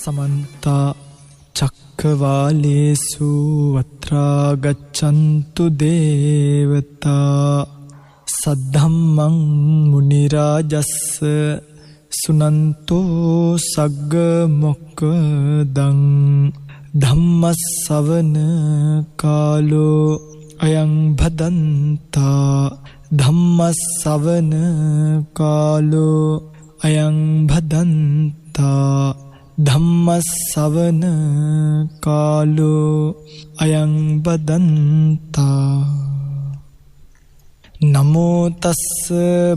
समन्त चक्रवालेषु अत्रा गच्छन्तु देवता सद्धम्मं मुनिराजस्स सुनन्तो सग्ग मोक्खदं धम्मස්සවන කාලෝ අයං භදන්තා ධම්මස්සවන කාලෝ අයං භදන්තා ධම්මස්සවන කාලෝ අයං බදන්තා නමෝ තස්ස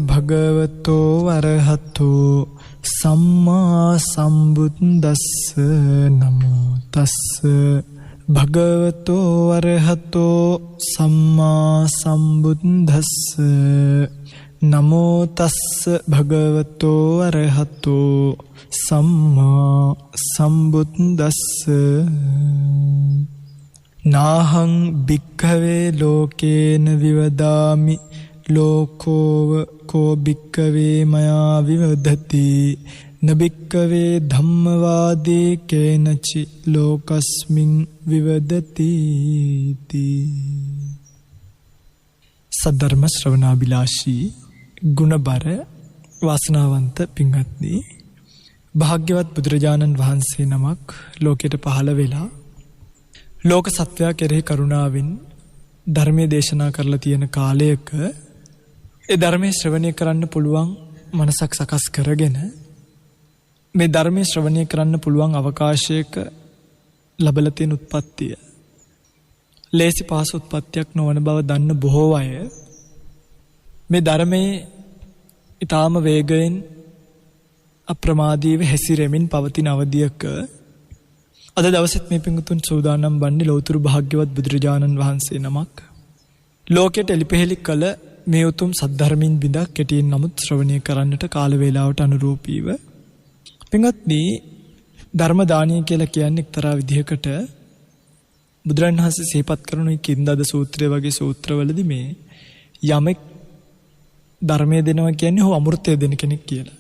භගවතෝ අරහතෝ සම්මා සම්බුද්දස්ස නමෝ තස්ස භගවතෝ අරහතෝ සම්මා සම්බුද්දස්ස නමෝ තස්ස භගවතෝ අරහතෝ සම්මා සම්බුද්දස්ස නාහං භික්ඛවේ ලෝකේන විවදාමි ලෝකෝව කෝ භික්ඛවේ මයා විවදති නබික්ඛවේ ධම්මවාදී කේනචි ලෝකස්මින් විවදති සද්ධර්ම ශ්‍රවණාබිලාෂී ගුණබර වාසනාවන්ත පින්වත්නි භාග්‍යවත් බුදුරජාණන් වහන්සේ නමක් ලෝකයට පහළ වෙලා ලෝක සත්වයා කෙරෙහි කරුණාවෙන් ධර්මයේ දේශනා කරලා තියෙන කාලයක ඒ ධර්මයේ ශ්‍රවණය කරන්න පුළුවන් මනසක් සකස් කරගෙන මේ ධර්මයේ ශ්‍රවණය කරන්න පුළුවන් අවකාශයක ලැබලා තියෙන උත්පත්තිය ලේසි පහසු උත්පත්තියක් නොවන බව දන්න බොහෝ අය මේ ධර්මයේ ඊටාම වේගයෙන් අප්‍රමාදීව හැසිරෙමින් පවතින අවධියක අද දවසෙත් මේ පිංගුතුන් සූදානම් වන්නේ ලෞතර භාග්‍යවත් බුදුරජාණන් වහන්සේ නමක් ලෝකයට එලිපෙහෙලි කළ මේ උතුම් සද්ධර්මින් බිඳක් කෙටියෙන් නමුත් ශ්‍රවණය කරන්නට කාල වේලාවට අනුරූපීව පිංගුත්නි ධර්ම දානීය කියලා කියන්නේ එක්තරා විදිහකට බුදුරන් වහන්සේ සිහිපත් කරන කින්දද සූත්‍රය වගේ සූත්‍රවලදී මේ යමෙක් ධර්මයේ දෙනවා කියන්නේ ඔහු අමෘතය දෙන කෙනෙක් කියලා.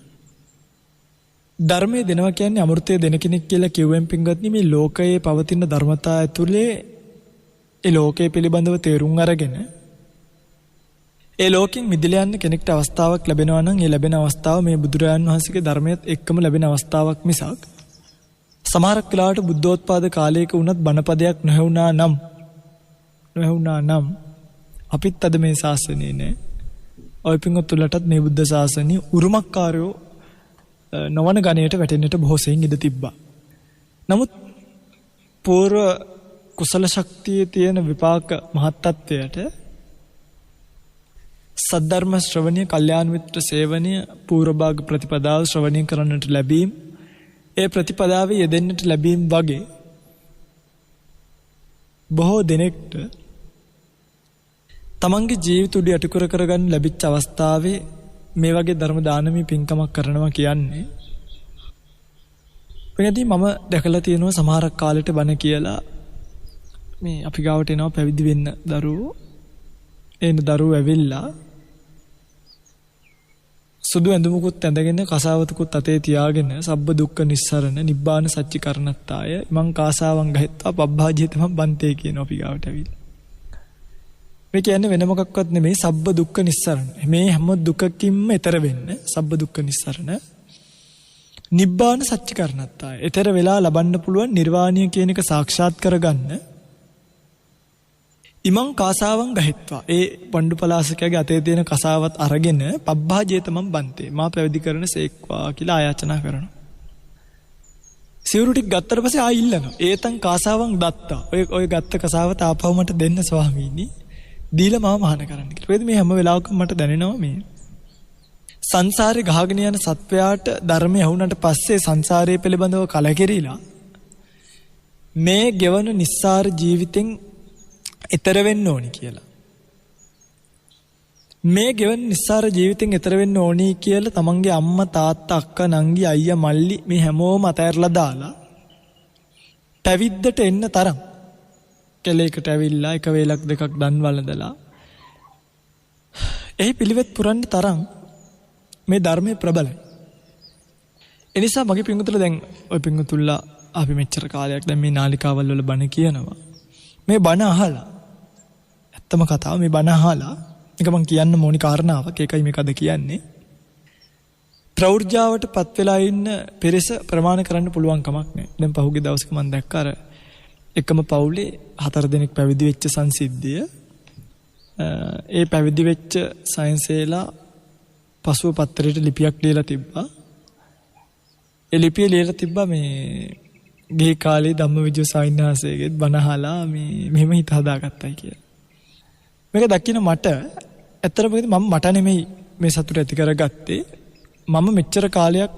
ධර්මයේ දෙනවා කියන්නේ අමෘතය දෙන කෙනෙක් කියලා කිව්වෙන් පින්වත්නි මේ ලෝකයේ පවතින ධර්මතා ඇතුලේ ඒ ලෝකයේ පිළිබඳව තේරුම් අරගෙන ඒ ලෝකෙන් මිදලා යන්න කෙනෙක්ට අවස්ථාවක් ලැබෙනවා නම් ඒ ලැබෙන අවස්ථාව මේ බුදුරජාණන් වහන්සේගේ ධර්මයත් එක්කම ලැබෙන අවස්ථාවක් මිසක් සමහරක් වෙලාවට බුද්ධෝත්පාද කාලයක වුණත් බණපදයක් නොහැවුණා නම් අපිත් අද මේ ශාසනයේ නෑ. ඔය පින්වත්තුලටත් මේ බුද්ධ ශාසනය උරුමකාරයෝ නොවන ගණයට වැටෙන්නට බොහෝ සෙයින් ඉඩ තිබ්බා. නමුත් පූර්ව කුසල ශක්තියේ තියෙන විපාක මහත්තත්වයට සද්ධර්ම ශ්‍රවණය, කල්යාණ මිත්‍ර සේවනය, පූර්ව භාග ප්‍රතිපදාව ශ්‍රවණය කරන්නට ලැබීම, ඒ ප්‍රතිපදාවේ යෙදෙන්නට ලැබීම වගේ බොහෝ දෙනෙක්ට තමන්ගේ ජීවිත උඩ යටිකුර කරගන්න ලැබිච්ච අවස්ථාවේ මේ වගේ ධර්ම දානමී පින්කමක් කරනවා කියන්නේ වෙනදී මම දැකලා තියෙනවා සමහරක් කාලෙට බණ කියලා මේ අපි ගාවට එනවා පැවිදි වෙන්න දරුවෝ එන දරුවෝ ඇවිල්ලා සුදු ඇඳුමකුත් ඇඳගෙන කසාවතකුත් අතේ තියාගෙන සබ්බ දුක්ඛ නිස්සරණ නිබ්බාන සච්චි කරණත්තාය මං කාසාවන් ගහෙත්තා පබ්බාජිතම බන්තේ කියන අපි ගාවට ඇවිල්ලා මේ කියන්නේ වෙන මොකක්වත් නෙමෙයි සබ්බ දුක්ඛ නිස්සරණ. මේ හැම දුකකින්ම ඈතර වෙන්න සබ්බ දුක්ඛ නිස්සරණ. නිබ්බාන සත්‍ය කරණත්තාය. ඈතර වෙලා ලබන්න පුළුවන් නිර්වාණය කියන එක සාක්ෂාත් කරගන්න. ඉමං කාසාවන් ගහෙත්වා. ඒ පණ්ඩු පලාසකයාගේ අතේ තියෙන කසාවත් අරගෙන පබ්බාජේතමම් බන්තේ. මා පැවිදි කරන සේක්වා කියලා ආයාචනා කරනවා. සිවුරු ටික ගත්තට පස්සේ ආ ඉල්ලනවා. ඒතන් කාසාවන් දත්තා. ඔය ගත්ත කසාවත ආපහු මට දෙන්න ස්වාමීනි. දීලා මාව මහාන කරන්න කියලා. ඒකද මේ හැම වෙලාවකම මට දැනෙනවා මේ සංසාරේ ගහගෙන යන සත්වයාට ධර්මය ඇහුණට පස්සේ සංසාරයේ පිළිබඳව කලකිරීලා මේ ගෙවන නිස්සාර ජීවිතෙන් ඈතර වෙන්න ඕනි කියලා. මේ ගෙවන නිස්සාර ජීවිතෙන් ඈතර වෙන්න ඕනි කියලා තමන්ගේ අම්මා තාත්තා අක්කා නංගි අයියා මල්ලි මේ හැමෝම අතහැරලා දාලා පැවිද්දට එන්න තරම් කෙලයකට ඇවිල්ලා එක වේලක් දෙකක් දන් වළඳලා එහි පිළිවෙත් පුරන්න තරම් මේ ධර්මයේ ප්‍රබලයි. එනිසා මගේ පිංගුතුලා දැන් ඔය පිංගුතුල්ලා අපි මෙච්චර කාලයක් දැන් මේ නාලිකාවල් වල බණ කියනවා. මේ බණ අහලා ඇත්තම කතාව මේ බණ අහලා මේක මම කියන්න ඕනි කාරණාවක්. ඒකයි මේක අද කියන්නේ. ප්‍රෞර්ජාවට පත් වෙලා ඉන්න පෙරස ප්‍රමාණ කරන්න පුළුවන් කමක් නැහැ. දැන් පහුගිය දවසක මම දැක්ක අර එකම පවුලේ 4 දෙනෙක් පැවිදි වෙච්ච සංසිද්ධිය. ඒ පැවිදි වෙච්ච සයන්සේලා පසුව පත්තරේට ලිපියක් ලියලා තිබ්බා. ඒ ලිපිය ලියලා තිබ්බා මේ ගේ කාලේ ධම්මවිජය සාහිණාසයේගෙත් බණ අහලා මේ මෙහෙම හිත හදාගත්තයි කියලා. මේක දකින්න මට ඇත්තටම මට නෙමෙයි මේ සතුට ඇති කරගත්තේ. මම මෙච්චර කාලයක්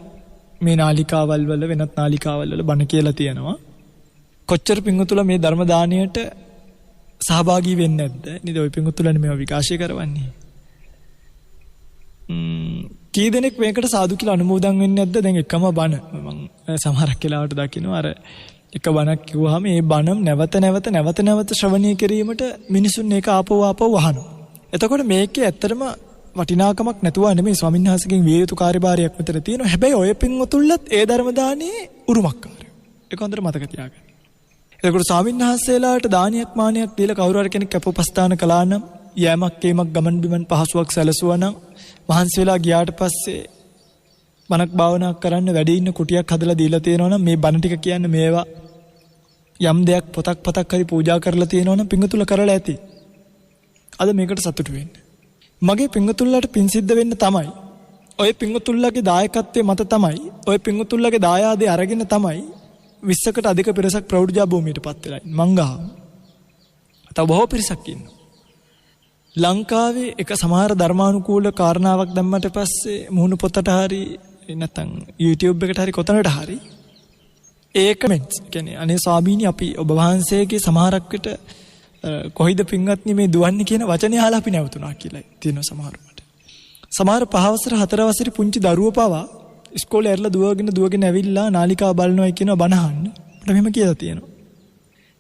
මේ නාලිකාවල් වල වෙනත් නාලිකාවල් වල බණ කියලා තියෙනවා. කොච්චර පිංගුතුලා මේ ධර්ම දාණයට සහභාගී වෙන්නේ නැද්ද? නේද? ওই පිංගුතුලානේ මේවා විකාශය කරවන්නේ. කී දෙනෙක් මේකට සාදු කියලා අනුමෝදන් වෙන්නේ නැද්ද? දැන් එකම බණ මම සමහරක් වෙලාවට දකිනවා අර එක බණක් කිව්වහම ඒ බණ නැවත ශ්‍රවණය කිරීමට මිනිසුන් ඒක ආපහු වහනවා. එතකොට මේකේ ඇත්තටම වටිනාකමක් නැතුව නෙමෙයි ස්වාමීන් වහන්සේගෙන් විය යුතු කාර්යභාරයක් මෙතන තියෙනවා. හැබැයි ඔය පින්වතුන්ලත් ඒ ධර්ම දානේ උරුමක්කාරයෝ. ඒක හොඳට මතක තියාගන්න. එතකොට ස්වාමීන් වහන්සේලාට දානියක් මානයක් දීලා කවුරු හරි කෙනෙක් අපෝපස්ථාන කළා නම් යෑමක් කීමක් ගමන් බිමන් පහසුවක් සැලසුවා නම් මහන්සි වෙලා ගියාට පස්සේ බණක් භාවනා කරන්න වැඩි ඉන්න කුටියක් හදලා දීලා තියෙනවා නම් මේ බණ ටික කියන්නේ මේවා යම් දෙයක් පොතක් හරි පූජා කරලා තියෙනවා නම් පිංගුතුල කරලා ඇති. අද මේකට සතුටු වෙන්න. මගේ පිංගුතුල්ලාට පින් සිද්ධ වෙන්න තමයි. ඔය පිංගුතුල්ලාගේ දායකත්වයේ මත තමයි. ඔය පිංගුතුල්ලාගේ දායාදේ අරගෙන තමයි 20කට අධික පිරිසක් ප්‍රෞಢජා භූමියටපත් වෙලා ඉන්නේ. මං ගාව. තව බොහෝ පිරිසක් ඉන්නවා. ලංකාවේ එක සමහර ධර්මානුකූල කාරණාවක් දැම්මට පස්සේ මුහුණු පොතට හරි නැත්නම් YouTube එකට හරි කොතනට හරි ඒ කමෙන්ට්ස් කියන්නේ අනේ ස්වාමීනි අපි ඔබ වහන්සේගේ සමහරක් විට කොයිද පින්වත්නි මේ දුවන්නේ කියන වචනේ අහලා අපි නැවතුණා කියලා තියෙනවා සමහරවට. සමහර 5 වසර 4 වසරේ පුංචි දරුවෝ පවා ඉස්කෝලේ ඇරලා දුවගෙන ඇවිල්ලා නාලිකාව බලනවා කියනවා බණ අහන්න. මට මෙහෙම කියලා තියෙනවා.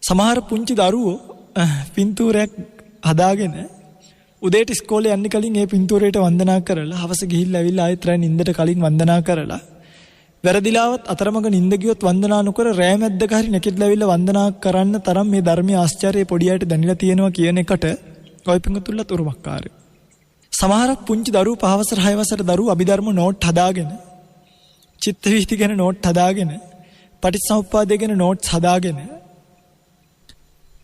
සමහර පුංචි දරුවෝ පින්තූරයක් හදාගෙන උදේට ඉස්කෝලේ යන්න කලින් ඒ පින්තූරයට වන්දනා කරලා හවස ගිහිල්ලා ඇවිල්ලා ආයෙත් රැ නිින්දට කලින් වන්දනා කරලා වැරදිලාවත් අතරමඟ නිින්ද ගියොත් වන්දනා නොකර රැ මැද්දක හරි නැගිටලා ඇවිල්ලා වන්දනා කරන්න තරම් මේ ධර්මයේ ආශ්චර්යය පොඩි අයට දැනিলা තියෙනවා කියන එකට ඔය පිංගුතුල්ලත් උරුමකාරයෝ. සමහරක් පුංචි දරුවෝ 5 වසර 6 වසර දරුවෝ අභිධර්ම නෝට් හදාගෙන චිත්ත වීති ගැන නෝට් හදාගෙන පටිච්චසමුප්පාදය ගැන නෝට්ස් හදාගෙන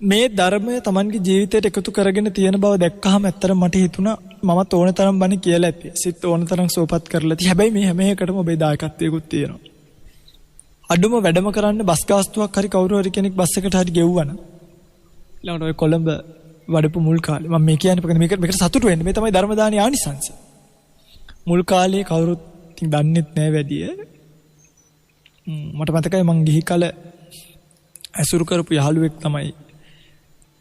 මේ ධර්මය Tamanගේ ජීවිතයට එකතු කරගෙන තියෙන බව දැක්කහම ඇත්තටම මට හිතුණා මමත් ඕන තරම් බණ කියලා ඇති. සිත් ඕන තරම් සෝපත් කරලා ඇති. හැබැයි මේ හැම එකටම ඔබේ දායකත්වයකුත් තියෙනවා. අඩුම වැඩම කරන්න බස් ගාස්තුවක් හරි කවුරු හරි කෙනෙක් බස් එකට හරි ගෙව්වනම් ඊළඟට ඔය කොළඹ වඩපු මුල් කාලේ මම මේ කියන්නේ මේකට සතුටු වෙන්න. මේ තමයි ධර්ම දානයේ ආනිසංශ. මුල් කාලේ කවුරුත් දන්නෙත් නෑ වැඩිය. මට මතකයි මං ගිහි කල ඇසුරු කරපු යහළුවෙක් තමයි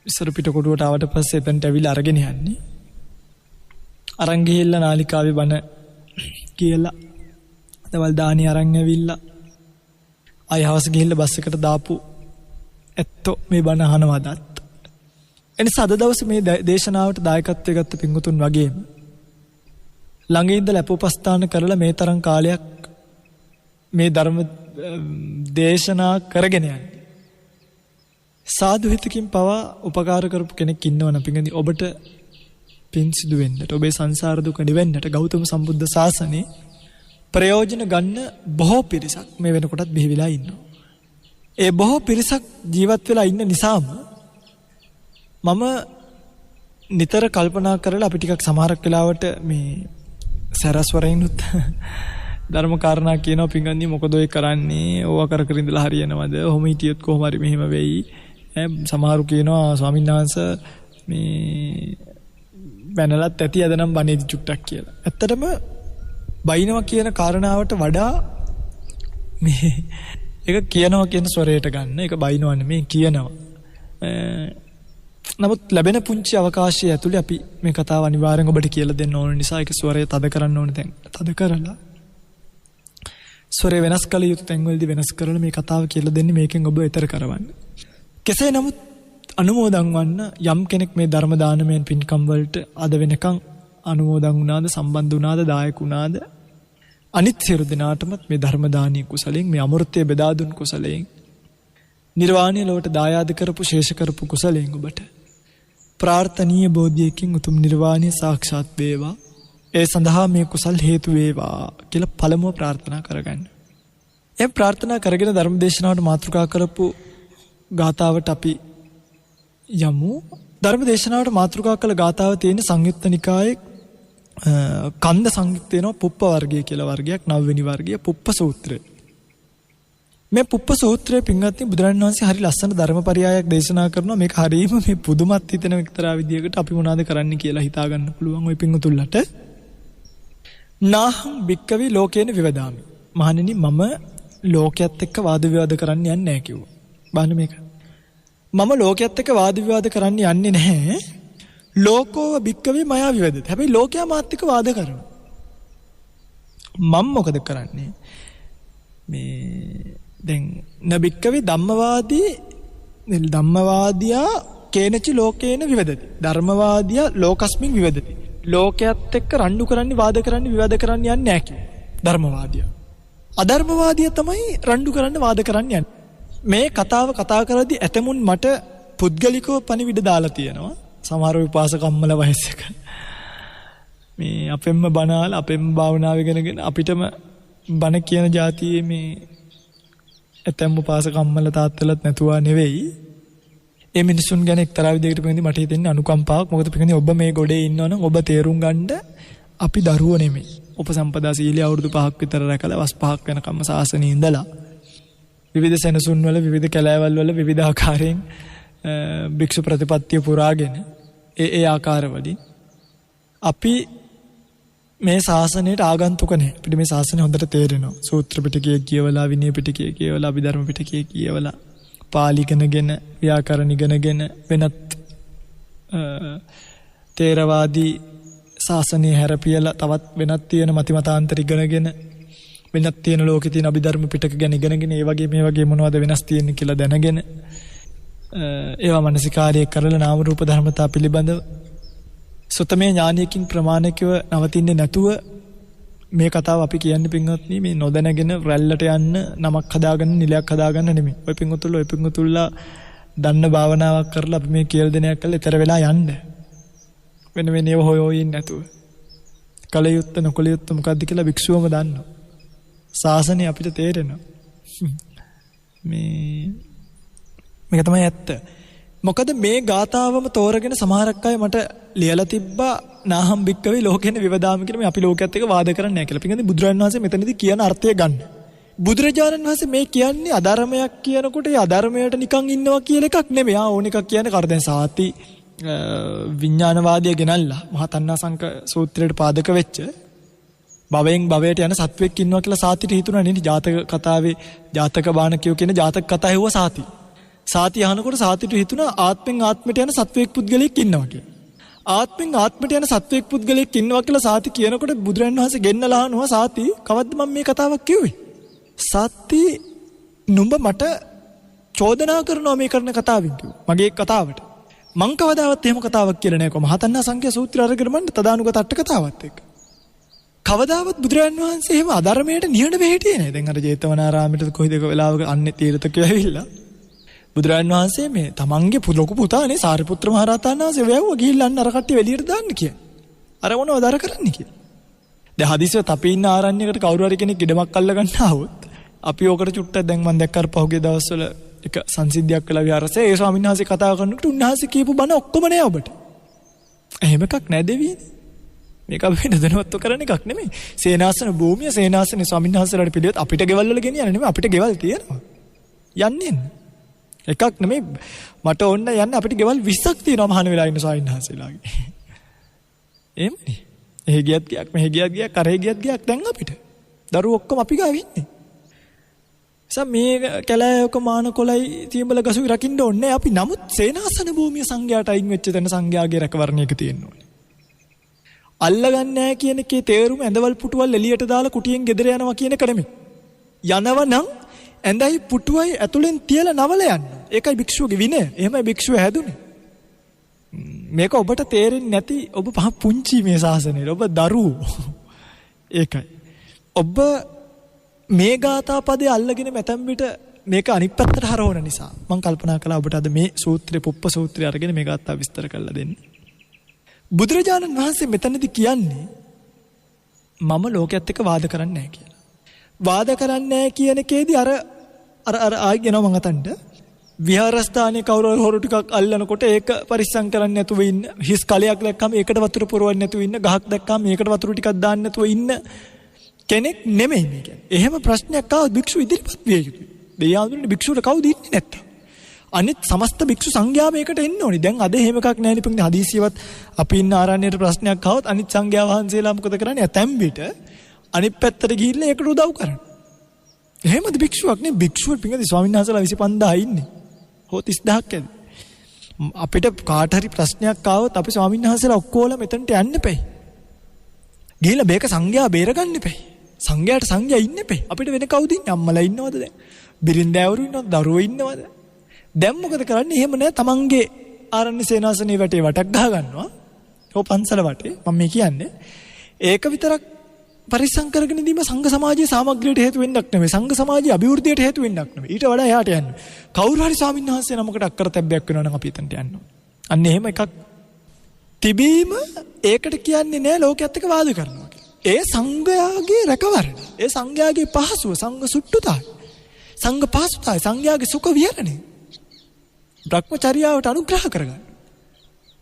ඉස්සර පිටකොටුවට ආවට පස්සේ එතනට ඇවිල්ලා අරගෙන යන්නේ. අරන් ගිහිල්ලා නාලිකාවේ බණ කියලා දවල් දානි අරන් ඇවිල්ලා ආය හවස ගිහිල්ලා බස් එකට දාපු ඇත්තෝ මේ බණ අහනවාදත්. එනිසා අද දවසේ මේ දේශනාවට දායකත්වයේ ගත්ත පින්වතුන් වගේම ළඟ ඉඳලා අපෝපස්ථාන කරලා මේ තරම් කාලයක් මේ ධර්ම දේශනා කරගෙන යන්නේ. සාදු හිතකින් පවා උපකාර කරපු කෙනෙක් ඉන්නවනම් පින්ගනි ඔබට පින් සිදු වෙන්නට ඔබේ සංසාර දුක නිවෙන්නට ගෞතම සම්බුද්ධ ශාසනයේ ප්‍රයෝජන ගන්න බොහෝ පිරිසක් මේ වෙනකොටත් බිහි වෙලා ඉන්නවා. ඒ බොහෝ පිරිසක් ජීවත් වෙලා ඉන්න නිසාම මම නිතර කල්පනා කරලා අපි ටිකක් සමහරක් වෙලාවට මේ සරස්වරයිනුත් ධර්ම කාරණා කියනවා පින්ගන්නේ මොකද ඔය කරන්නේ ඕවා කර ඉඳලා හරියනවද ඔහොම හිටියොත් කොහොම හරි මෙහෙම වෙයි සමහරු කියනවා ස්වාමීන් වහන්සේ මේ බැනලත් ඇති අද නම් බණේදි චුට්ටක් කියලා. ඇත්තටම බයිනවා කියන කාරණාවට වඩා මේ ඒක කියනවා කියන ස්වරයට ගන්න ඒක බයිනවා නෙමෙයි කියනවා. නමුත් ලැබෙන පුංචි අවකාශය ඇතුලේ අපි මේ කතාව අනිවාර්යෙන් ඔබට කියලා දෙන්න ඕන නිසා ඒක ස්වරය තද කරන්න ඕන තැන් තද කරලා ස්වරය වෙනස් කළ යුතු තැන්වලදී වෙනස් කරලා මේ කතාව කියලා දෙන්නේ මේකෙන් ඔබ ඊතර කරවන්න. කෙසේ නමුත් අනුමෝදන් වන්න යම් කෙනෙක් මේ ධර්ම දානමයන් පින්කම් වලට අද වෙනකන් අනුමෝදන් වුණාද සම්බන්ධ වුණාද දායක වුණාද අනිත් සියලු දෙනාටමත් මේ ධර්ම දානීය කුසලයෙන් මේ අමෘතය බෙදා දුන් කුසලයෙන් නිර්වාණය ලොවට දායාද කරපු ශේෂ කරපු කුසලයෙන් ඔබට ප්‍රාර්ථනීය බෝධියකින් උතුම් නිර්වාණය සාක්ෂාත් වේවා. ඒ සඳහා මේ කුසල් හේතු වේවා කියලා පළමුව ප්‍රාර්ථනා කරගන්න. එම් ප්‍රාර්ථනා කරගෙන ධර්ම දේශනාවට මාතෘකා කරපු ගාථාවට අපි යමු. ධර්ම දේශනාවට මාතෘකා කළ ගාථාව තියෙන සංයුත්ත නිකායේ කන්ද සංයුත්තේනෝ පුප්ප වර්ගය කියලා වර්ගයක්, 9 වෙනි වර්ගය පුප්ප සූත්‍රය. මේ පුප්ප සූත්‍රයේ පින්වත්නි බුදුරජාණන් වහන්සේ හරි ලස්සන ධර්මපරියායක් දේශනා කරනවා. මේක හරීම මේ පුදුමත් හිතෙන එක්තරා විදියකට අපි මොනවද කරන්න කියලා හිතා ගන්න පුළුවන් ওই පින්වතුන්ලට. නාහං භික්කවේ ලෝකේන විවදාමි. මහණෙනි මම ලෝකයේත් එක්ක වාද විවාද කරන්න යන්නේ නැහැ කිව්වා. බලන්න මේක. මම ලෝකයේත් එක්ක වාද විවාද කරන්න යන්නේ නැහැ. ලෝකෝව භික්කවේ මයා විවදති. හැබැයි ලෝකයා මාත් එක්ක වාද කරනවා. මම මොකද කරන්නේ? මේ දැන් නබික්කවේ ධම්මවාදියා කේනචි ලෝකේන විවදති. ධර්මවාදියා ලෝකස්මින් විවදති. ලෝකයේත් එක්ක රණ්ඩු කරන්නේ වාද කරන්නේ විවාද කරන්න යන්නේ නැහැ කිව්වා. ධර්මවාදියා. අධර්මවාදියා තමයි රණ්ඩු කරන්න වාද කරන්න යන්නේ. මේ කතාව කතා කරද්දී ඇතමුන් මට පුද්ගලිකව පණිවිඩ දාලා තියෙනවා. සමහර විපාසකම්මල වයසක මේ අපෙන්ම බණාල අපෙන්ම භාවනාව ඉගෙනගෙන අපිටම බණ කියන જાතියේ මේ ඇතැම් උපාසකම්මල තාත්තලත් නැතුවා නෙවෙයි. ඒ මිනිසුන් ගැන එක්තරා විදිහකට පෙන්නේ මට හිතෙන්නේ අනුකම්පාවක්. මොකද පෙන්නේ ඔබ මේ ගොඩේ ඉන්නවනම් ඔබ තේරුම් ගන්න අපි දරුවෝ නෙමෙයි. උපසම්පදා සීලිය අවුරුදු 5ක් විතර රැකලා වස් 5ක් වෙනකම්ම සාසනේ ඉඳලා විවිධ සෙනසුන් වල විවිධ කැලෑවල් වල විවිධ ආකාරයෙන් භික්ෂු ප්‍රතිපත්තිය පුරාගෙන ඒ ආකාරවලින් අපි මේ ශාසනයට ආගන්තුක නැහැ. අපිට මේ ශාසනය හොඳට තේරෙනවා. සූත්‍ර පිටකය කියවලා, විනය පිටකය කියවලා, අභිධර්ම පිටකය කියවලා, පාලි ඉගෙනගෙන, ව්‍යාකරණ ඉගෙනගෙන, වෙනත් තේරවාදී ශාසනය හැරපියලා තවත් වෙනත් තියෙන මතිමතාන්තර ඉගෙනගෙන, වෙනත් තියෙන ලෝකේ තියෙන අභිධර්ම පිටක ගැන ඉගෙනගෙන, ඒ වගේ මේ වගේ මොනවද වෙනස් තියෙන්නේ කියලා දැනගෙන, ඒවා මනසිකාරය කරලා නාම රූප ධර්මතා පිළිබඳව සුතමේ ඥානයකින් ප්‍රමාණිකව නවතින්නේ නැතුව මේ කතාව අපි කියන්නේ පින්වත්නි මේ නොදැනගෙන රැල්ලට යන්න නමක් හදාගන්න නිලයක් හදාගන්න නෙමෙයි. ඔය පින්වතුන්ලා දන්න භාවනාවක් කරලා අපි මේ කියලා දෙනයක් කරලා ඊතර වෙලා යන්න. වෙන ඒව හොයෝයින් නැතුව. කලියුත්ත නොකලියුත්ත මොකද්ද කියලා භික්ෂුවම දන්නවා. ශාසනය අපිට තේරෙනවා. මේක තමයි ඇත්ත. මොකද මේ ගාතාවම තෝරගෙන සමහරක් අය මට ලියලා තිබ්බා නාහම් භික්කවේ ලෝකේන විවදාමි කියලා. මේ අපි ලෝකයේත් එක්ක වාද කරන්නේ නැහැ කියලා. පිටින් බුදුරජාණන් වහන්සේ මෙතනදී කියන අර්ථය ගන්න. බුදුරජාණන් වහන්සේ මේ කියන්නේ අධර්මයක් කියනකොට ඒ අධර්මයට නිකන් ඉන්නවා කියලා එකක් නෙමෙයි. ඕන එකක් කියන්නේ කර දැන් සාති විඥානවාදය ගෙනල්ලා මහතණ්හාසංක සූත්‍රයට පාදක වෙච්ච භවයෙන් භවයට යන සත්වෙක් ඉන්නවා කියලා සාතිට හිතුණා නේද? ජාතක කතාවේ ජාතක බාණකයෝ කියන ජාතක කතා හෙව්වා සාති. සාති අහනකොට සාතිට හිතුණා ආත්මෙන් ආත්මයට යන සත්වෙක් පුද්ගලෙක් ඉන්නවා කියලා. ආත්මෙන් ආත්මයට යන සත්වෙක් පුද්ගලෙක් ඉන්නවා කියලා සාති කියනකොට බුදුරජාණන් වහන්සේ ගෙන්නලා අහනවා සාති කවද්ද මම මේ කතාවක් කිව්වේ? සාති නුඹ මට චෝදනා කරනවා මේ කරන කතාවෙන් කිව්වා. මගේ කතාවට. මං කවදාවත් එහෙම කතාවක් කියලා නෑ කොහොම මහතණ්හාසංක සූත්‍රය අරගෙන මන්න තදානුගත අට කතාවත් එක්ක. කවදාවත් බුදුරජාණන් වහන්සේ එහෙම අධර්මයට නිහඬ වෙ හිටියේ නෑ. දැන් අර ජේතවනාරාමයට කොයිද වෙලාවක අන්නේ තීරතකෝ ඇවිල්ලා බුදුරජාණන් වහන්සේ මේ තමන්ගේ ලොකු පුතානේ සාරිපුත්‍ර මහ රහතන් වහන්සේ වැව්ව ගිහිල්ලා අන්න අර කට්ටිය එළියට දාන්න කියලා. අර මොනවද අර කරන්නේ කියලා. දැන් හදිසියෙ අපි ඉන්න ආරණ්‍යයකට කවුරු හරි කෙනෙක් ඉඩමක් අල්ල ගන්න ආවොත් අපි ඕකට චුට්ටක් දැන් මම දැක්ක අර පහුගිය දවස්වල එක සංසිද්ධියක් කළා විහාරසේ ඒ ස්වාමීන් වහන්සේ කතා කරනකොට උන්වහන්සේ කියපු බණ ඔක්කොම නෑ ඔබට. එහෙම එකක් නෑ දෙවියනේ. මේක අපිට දැනවත් කරන්න එකක් නෙමෙයි. සේනාසන භූමිය සේනාසනේ ස්වාමීන් වහන්සේලාට පිළිවෙත් අපිට ගෙවල් වල ගෙනියන්නේ නෙමෙයි අපිට ගෙවල් තියෙනවා. යන්නේ එකක් නෙමෙයි මට ඕන්න යන්න අපිට ගෙවල් 20ක් තියෙනවා මහාන වෙලා ඉන්න ස්වාමීන් වහන්සේලාගේ. එහෙමනේ. එහෙ ගියත් ගියක් මෙහෙ ගියත් ගියක් කරේ ගියත් ගියක් දැන් අපිට. දරුවෝ ඔක්කොම අපි ගාව ඉන්නේ. මේ කැලෑවක මාන කොළයි තියඹල ගසුයි රකින්න ඕනේ අපි. නමුත් සේනාසන භූමිය සංඝයාට අයින් වෙච්ච තැන සංඝයාගේ රැකවරණයක තියෙන්න ඕනේ. අල්ලගන්නේ නැහැ කියන එකේ තේරුම ඇඳවල් පුටුවල් එළියට දාලා කුටියෙන් ගෙදර යනවා කියන එක නෙමෙයි. යනවනම් ඇඳයි පුටුවයි ඇතුලෙන් තියලා නවල යන්න. ඒකයි භික්ෂුවගේ විනය. එහෙමයි භික්ෂුව හැදුනේ. මේක ඔබට තේරෙන්නේ නැති ඔබ පහ පුංචි මේ ශාසනයේ ඔබ දරුවෝ. ඒකයි. ඔබ මේ ගාථා පදේ අල්ලගෙන මැතැම් පිට මේක අනිත් පැත්තට හරවන නිසා මම කල්පනා කළා ඔබට අද මේ සූත්‍රේ පුප්ප සූත්‍රය අරගෙන මේක අත්තා විස්තර කරලා දෙන්න. බුදුරජාණන් වහන්සේ මෙතනදී කියන්නේ මම ලෝකයේත් එක්ක වාද කරන්නේ නැහැ කියලා. වාද කරන්නේ නැහැ කියන එකේදී අර ආයි යනවා මං අතන්ට විහාරස්ථානයේ කවුරු හොරු ටිකක් අල්ලනකොට ඒක පරිස්සම් කරන්නේ නැතුව ඉන්න, හිස් කලයක් දැක්කම ඒකට වතුර පුරවන්නේ නැතුව ඉන්න, ගහක් දැක්කම ඒකට වතුර ටිකක් දාන්න නැතුව ඉන්න කෙනෙක් නෙමෙයි මේ කියන්නේ. එහෙම ප්‍රශ්නයක් ආවොත් භික්ෂුව ඉදිරිපත් විය යුතුයි. දෙයාඳුනේ භික්ෂුවට කවුද ඉන්නේ නැත්තම්. අනිත් සමස්ත භික්ෂු සංඝයා මේකට එන්න ඕනි. දැන් අද එහෙම එකක් නැහැ නේ පිටින් හදීසියවත් අපි ඉන්න ආරණ්‍යයට ප්‍රශ්නයක් ආවොත් අනිත් සංඝයා වහන්සේලා මොකද කරන්නේ? ඇතැම් විට අනිත් පැත්තට ගිහිල්ලා ඒකට උදව් කරනවා. එහෙමද භික්ෂුවක් නේ? භික්ෂුව පිටින් ස්වාමීන් වහන්සේලා 25000 ඉන්නේ. හෝ 30000ක් ඇද. අපිට කාට හරි ප්‍රශ්නයක් ආවොත් අපි ස්වාමීන් වහන්සේලා ඔක්කොලා මෙතනට යන්න එපයි. ගිහිල්ලා මේක සංඝයා බේරගන්න එපයි. සංඝයාට සංඝයා ඉන්න එපයි. අපිට වෙන කවුද ඉන්නේ? අම්මලා ඉන්නවද දැන්? බිරින්දෑවරු ඉන්නවද? දරුවෝ ඉන්නවද? දැන් මොකද කරන්නේ? එහෙම නෑ තමන්ගේ ආරණ්‍ය සේනාසනේ වටේ වටක් ගහ ගන්නවා. ඔය පන්සල වටේ මම මේ කියන්නේ. ඒක විතරක් පරිස්සම් කරගෙන ඉඳීම සංඝ සමාජයේ සාමග්‍රියට හේතු වෙන්නක් නෙමෙයි. සංඝ සමාජයේ අභිවෘද්ධියට හේතු වෙන්නක් නෙමෙයි. ඊට වඩා එහාට යන්න. කවුරු හරි ස්වාමීන් වහන්සේ නමකට අක්කරතැබ්බයක් වෙනවා නම් අපි එතනට යන්න ඕනේ. අන්න එහෙම එකක් තිබීම ඒකට කියන්නේ නෑ ලෝකයේත් එක්ක වාද කරනවා කියලා. ඒ සංඝයාගේ රැකවරණ. ඒ සංඝයාගේ පහසුව, සංඝ සුට්ටුතාවය. සංඝ පහසුතාවය, සංඝයාගේ සුඛ විහරණය. බ්‍රහ්මචර්යාවට අනුග්‍රහ කරගන්න.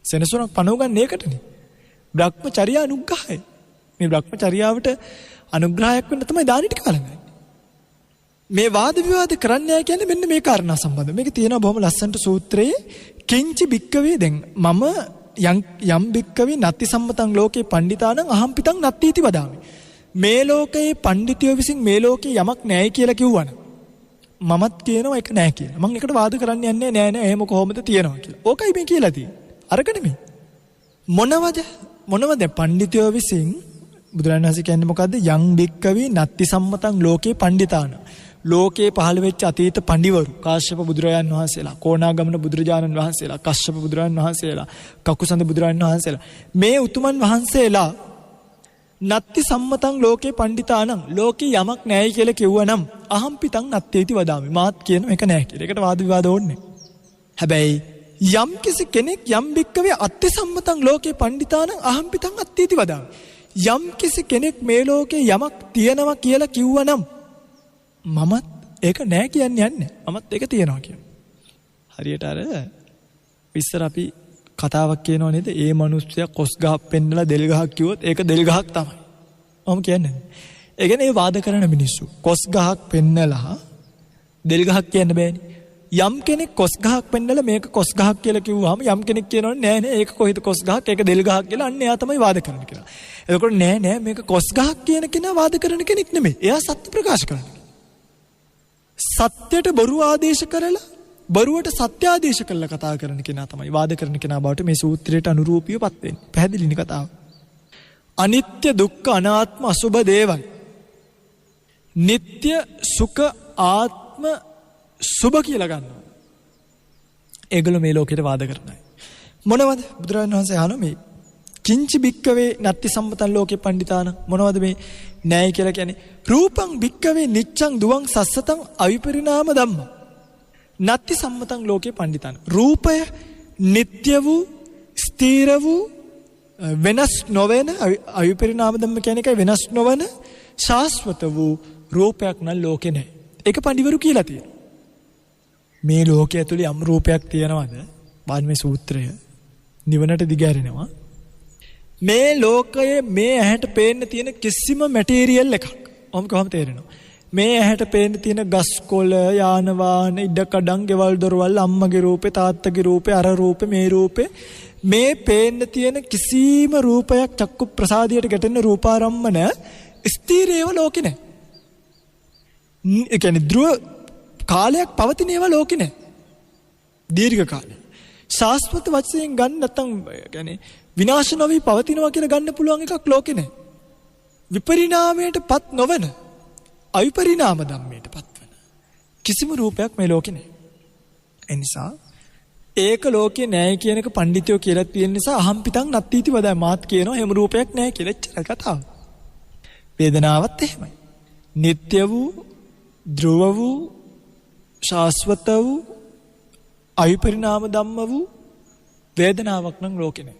සෙනසුනක් පනවගන්නේ ඒකටනේ. බ්‍රහ්මචර්යා අනුග්‍රහය. මේ බ්‍රහ්මචර්යාවට අනුග්‍රහයක් වෙන්න තමයි දානි ටික වළඳන්නේ. මේ වාද විවාද කරන්නේ කියන්නේ මෙන්න මේ කාරණා සම්බන්ධව. මේක තියෙනවා බොහොම ලස්සනට සූත්‍රයේ කිංචි බික්කවේ දැන් මම යම් බික්කවේ නත්ති සම්මතං ලෝකේ පණ්ඩිතානං අහම් පිටං නත්තිති වදාමි. මේ ලෝකයේ පණ්ඩිතයෝ විසින් මේ ලෝකේ යමක් නැහැ කියලා කිව්වනම් මමත් කියනවා ඒක නැහැ කියලා. මම ඒකට වාද කරන්න යන්නේ නෑ එහෙම කොහොමද තියනවා කියලා. ඕකයි මේ කියලා තියෙන්නේ. අරක නෙමෙයි. මොනවද පණ්ඩිතයෝ විසින් බුදුරජාණන් වහන්සේ කියන්නේ මොකද්ද? යං බික්කවේ නත්ති සම්මතං ලෝකේ පණ්ඩිතාන. ලෝකේ පහළ වෙච්ච අතීත පඬිවරු කාශ්‍යප බුදුරජාණන් වහන්සේලා, කෝණාගමන බුදුරජාණන් වහන්සේලා, කස්සප බුදුරජාණන් වහන්සේලා, කකුසඳ බුදුරජාණන් වහන්සේලා මේ උතුමන් වහන්සේලා නත්ති සම්මතං ලෝකේ පණ්ඩිතානං ලෝකේ යමක් නැහැ කියලා කිව්වනම් අහම් පිටං නත්තේති වදාමි. මාත් කියන මේක නැහැ කියලා. ඒකට වාද විවාද ඕනේ. හැබැයි යම් කිසි කෙනෙක් යම් බික්කවේ අත්ති සම්මතං ලෝකේ පණ්ඩිතානං අහම් පිටං අත්තේති වදාමි. යම් කිසි කෙනෙක් මේ ලෝකේ යමක් තියෙනවා කියලා කිව්වනම් මමත් ඒක නෑ කියන්නේ යන්නේ. මමත් ඒක තියනවා කියනවා. හරියට අර ඉස්සර අපි කතාවක් කියනවා නේද? ඒ මිනිස්සයා කොස් ගහක් පෙන්නලා දෙල් ගහක් කිව්වොත් ඒක දෙල් ගහක් තමයි. මම කියන්නේ. ඒ කියන්නේ ඒ වාද කරන මිනිස්සු කොස් ගහක් පෙන්නලා දෙල් ගහක් කියන්න බෑනේ. යම් කෙනෙක් කොස් ගහක් පෙන්නලා මේක කොස් ගහක් කියලා කිව්වහම යම් කෙනෙක් කියනවනේ නෑ නෑ ඒක කොහෙද කොස් ගහක් ඒක දෙල් ගහක් කියලා අන්න එයා තමයි වාද කරන්නේ කියලා. එතකොට නෑ මේක කොස් ගහක් කියන කෙනා වාද කරන කෙනෙක් නෙමෙයි. එයා සත්‍ය ප්‍රකාශ කරනවා. සත්‍යයට බොරු ආදේශ කරලා බොරුවට සත්‍ය ආදේශ කරලා කතා කරන කෙනා තමයි වාද කරන කෙනා බවට මේ සූත්‍රයට අනුරූපීවපත් වෙන්නේ. පැහැදිලිනේ කතාව. අනිත්‍ය දුක්ඛ අනාත්ම අසුභ දේවල්. නিত্য සුඛ ආත්ම සුභ කියලා ගන්නවා. ඒගොල්ලෝ මේ ලෝකෙට වාද කරනයි. මොනවද? බුදුරජාණන් වහන්සේ අහනවා මේ කිංචි බික්කවේ නත්ති සම්මතං ලෝකේ පණ්ඩිතාන මොනවද මේ න්‍යාය කියලා කියන්නේ? රූපං බික්කවේ නිච්ඡං දුවං සස්සතං අවිපරිණාම ධම්ම. නත්ති සම්මතං ලෝකේ පණ්ඩිතාන. රූපය නিত্য වූ ස්ථීර වූ වෙනස් නොවන අවිපරිණාම ධම්ම කියන්නේ එකයි වෙනස් නොවන ශාස්වත වූ රූපයක් නම් ලෝකේ නැහැ. ඒක පඬිවරු කියලා තියෙනවා. මේ ලෝකයේ ඇතුලේ යම් රූපයක් තියෙනවද? බාහිර මේ සූත්‍රය නිවනට දිගහැරෙනවා. මේ ලෝකයේ මේ ඇහැට පේන්න තියෙන කිසිම මැටීරියල් එකක්. කොහොමද තේරෙනවා? මේ ඇහැට පේන්න තියෙන ගස් කොළ, යාන වාහන, ඉඩකඩම්, ගෙවල් දොරවල්, අම්මගේ රූපේ, තාත්තගේ රූපේ, අර රූපේ, මේ රූපේ මේ පේන්න තියෙන කිසිම රූපයක් චක්කු ප්‍රසාදියට ගැටෙන රූපාරම්මන ස්ථීරේව ලෝකේ නැහැ. ඒ කියන්නේ ධ්‍රුව කාලයක් පවතින ඒවා ලෝකේ නැහැ. දීර්ඝ කාලයක්. ශාස්ත්‍රත වශයෙන් ගන්න නැත්නම් يعني විනාශ නොවි පවතිනවා කියලා ගන්න පුළුවන් එකක් ලෝකේ නැහැ. විපරිණාමයටපත් නොවන අවිපරිණාම ධම්මයටපත් වෙන කිසිම රූපයක් මේ ලෝකේ නැහැ. ඒ නිසා ඒක ලෝකේ නැහැ කියන එක පඬිතුයෝ කියලා තියෙන නිසා අහම් පිටං නත්තිති වදා මාත් කියනවා එහෙම රූපයක් නැහැ කියලා එච්චරයි කතාව. වේදනාවත් එහෙමයි. නিত্য වූ, ධ්‍රුව වූ, ශාස්වත වූ අවිපරිණාම ධම්ම වූ වේදනාවක් නම් ලෝකේ නැහැ.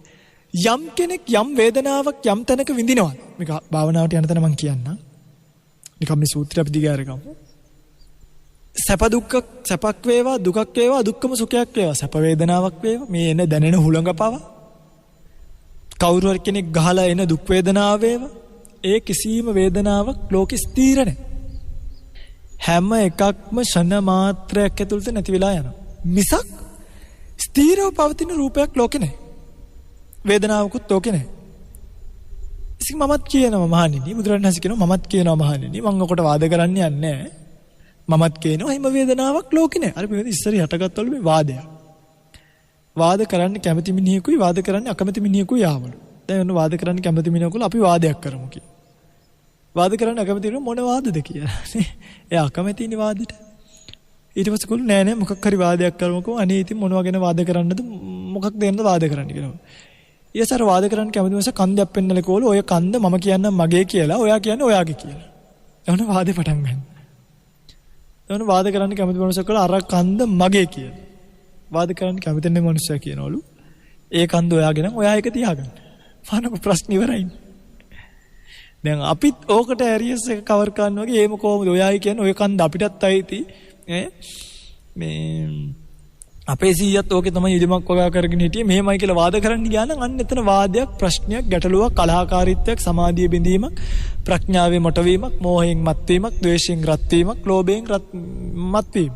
යම් කෙනෙක් යම් වේදනාවක් යම් තැනක විඳිනවා. මේක භාවනාවට යන තැන මම කියන්නම්. නිකම් මේ සූත්‍රය අපි දිගාර ගමු. සැප දුක්ඛ සැපක් වේවා දුකක් වේවා දුක්ඛම සුඛයක් වේවා සැප වේදනාවක් වේවා මේ එන දැනෙන හුළඟ පව කවුරු හරි කෙනෙක් ගහලා එන දුක් වේදනාව වේවා ඒ කිසියම් වේදනාවක් ලෝකෙ ස්ථිර නැහැ. හැම එකක්ම ෂණ මාත්‍රයක් ඇතුළත නැති වෙලා යනවා. මිසක් ස්ථිරව පවතින රූපයක් ලෝකෙ නැහැ. වේදනාවකුත් ලෝකෙ නැහැ. ඉතින් මමත් කියනවා මහණෙනි බුදුරණන් හසි කියනවා මමත් කියනවා මහණෙනි මම ඔකට වාද කරන්න යන්නේ නැහැ. මමත් කියනවා හිම වේදනාවක් ලෝකෙ නැහැ. අර මේ ඉස්සර යටගත්තවලු මේ වාදයක්. වාද කරන්න කැමති මිනිහෙකුයි වාද කරන්න අකමැති මිනිහෙකුයි ආවලු. දැන් ඔන්න වාද කරන්න කැමති මිනිහෙකුලා අපි වාදයක් කරමු කියලා. වාද කරන්න අකමැති මිනිහ මොන වාදද කියලා. එයා අකමැතිනේ වාදෙට. ඊට පස්සේ කොළු නෑ නෑ මොකක් හරි වාදයක් කරමුකෝ. අනේ ඉතින් මොනවා ගැන වාද කරන්නද මොකක් දෙන්නද වාද කරන්න කියලා. ඊයසර වාද කරන්න කැමති මිනිහ කන්දයක් පෙන්නලා කොළු ඔය කන්ද මම කියන්නම් මගේ කියලා. ඔයා කියන්නේ ඔයාගේ කියලා. එවන වාදේ පටන් ගන්න. එවන වාද කරන්න කැමති මිනිහ කොළු අර කන්ද මගේ කියලා. වාද කරන්න කැමති නැ මිනිස්සයා කියනවලු ඒ කන්ද ඔයාගේ නම් ඔයා එක තියාගන්න. මොනක ප්‍රශ්න ඉවරයි. දැන් අපිත් ඕකට ඇරියස් එක කවර් කරනවා වගේ එහෙම කොහොමද ඔයායි කියන්නේ ඔය කන්ද අපිටත් අයිති මේ අපේ සීයත් ඕකේ තමයි ඉදමක් වගා කරගෙන හිටියේ මෙහෙමයි කියලා වාද කරන්න ගියා නම් අන්න එතන වාදයක් ප්‍රශ්නයක් ගැටලුවක් කලහකාරීත්වයක් සමාධිය බිඳීමක් ප්‍රඥාවේ මොටවීමක් මෝහයෙන් මත්වීමක් ද්වේෂයෙන් රත්වීමක් ලෝභයෙන් මත්වීම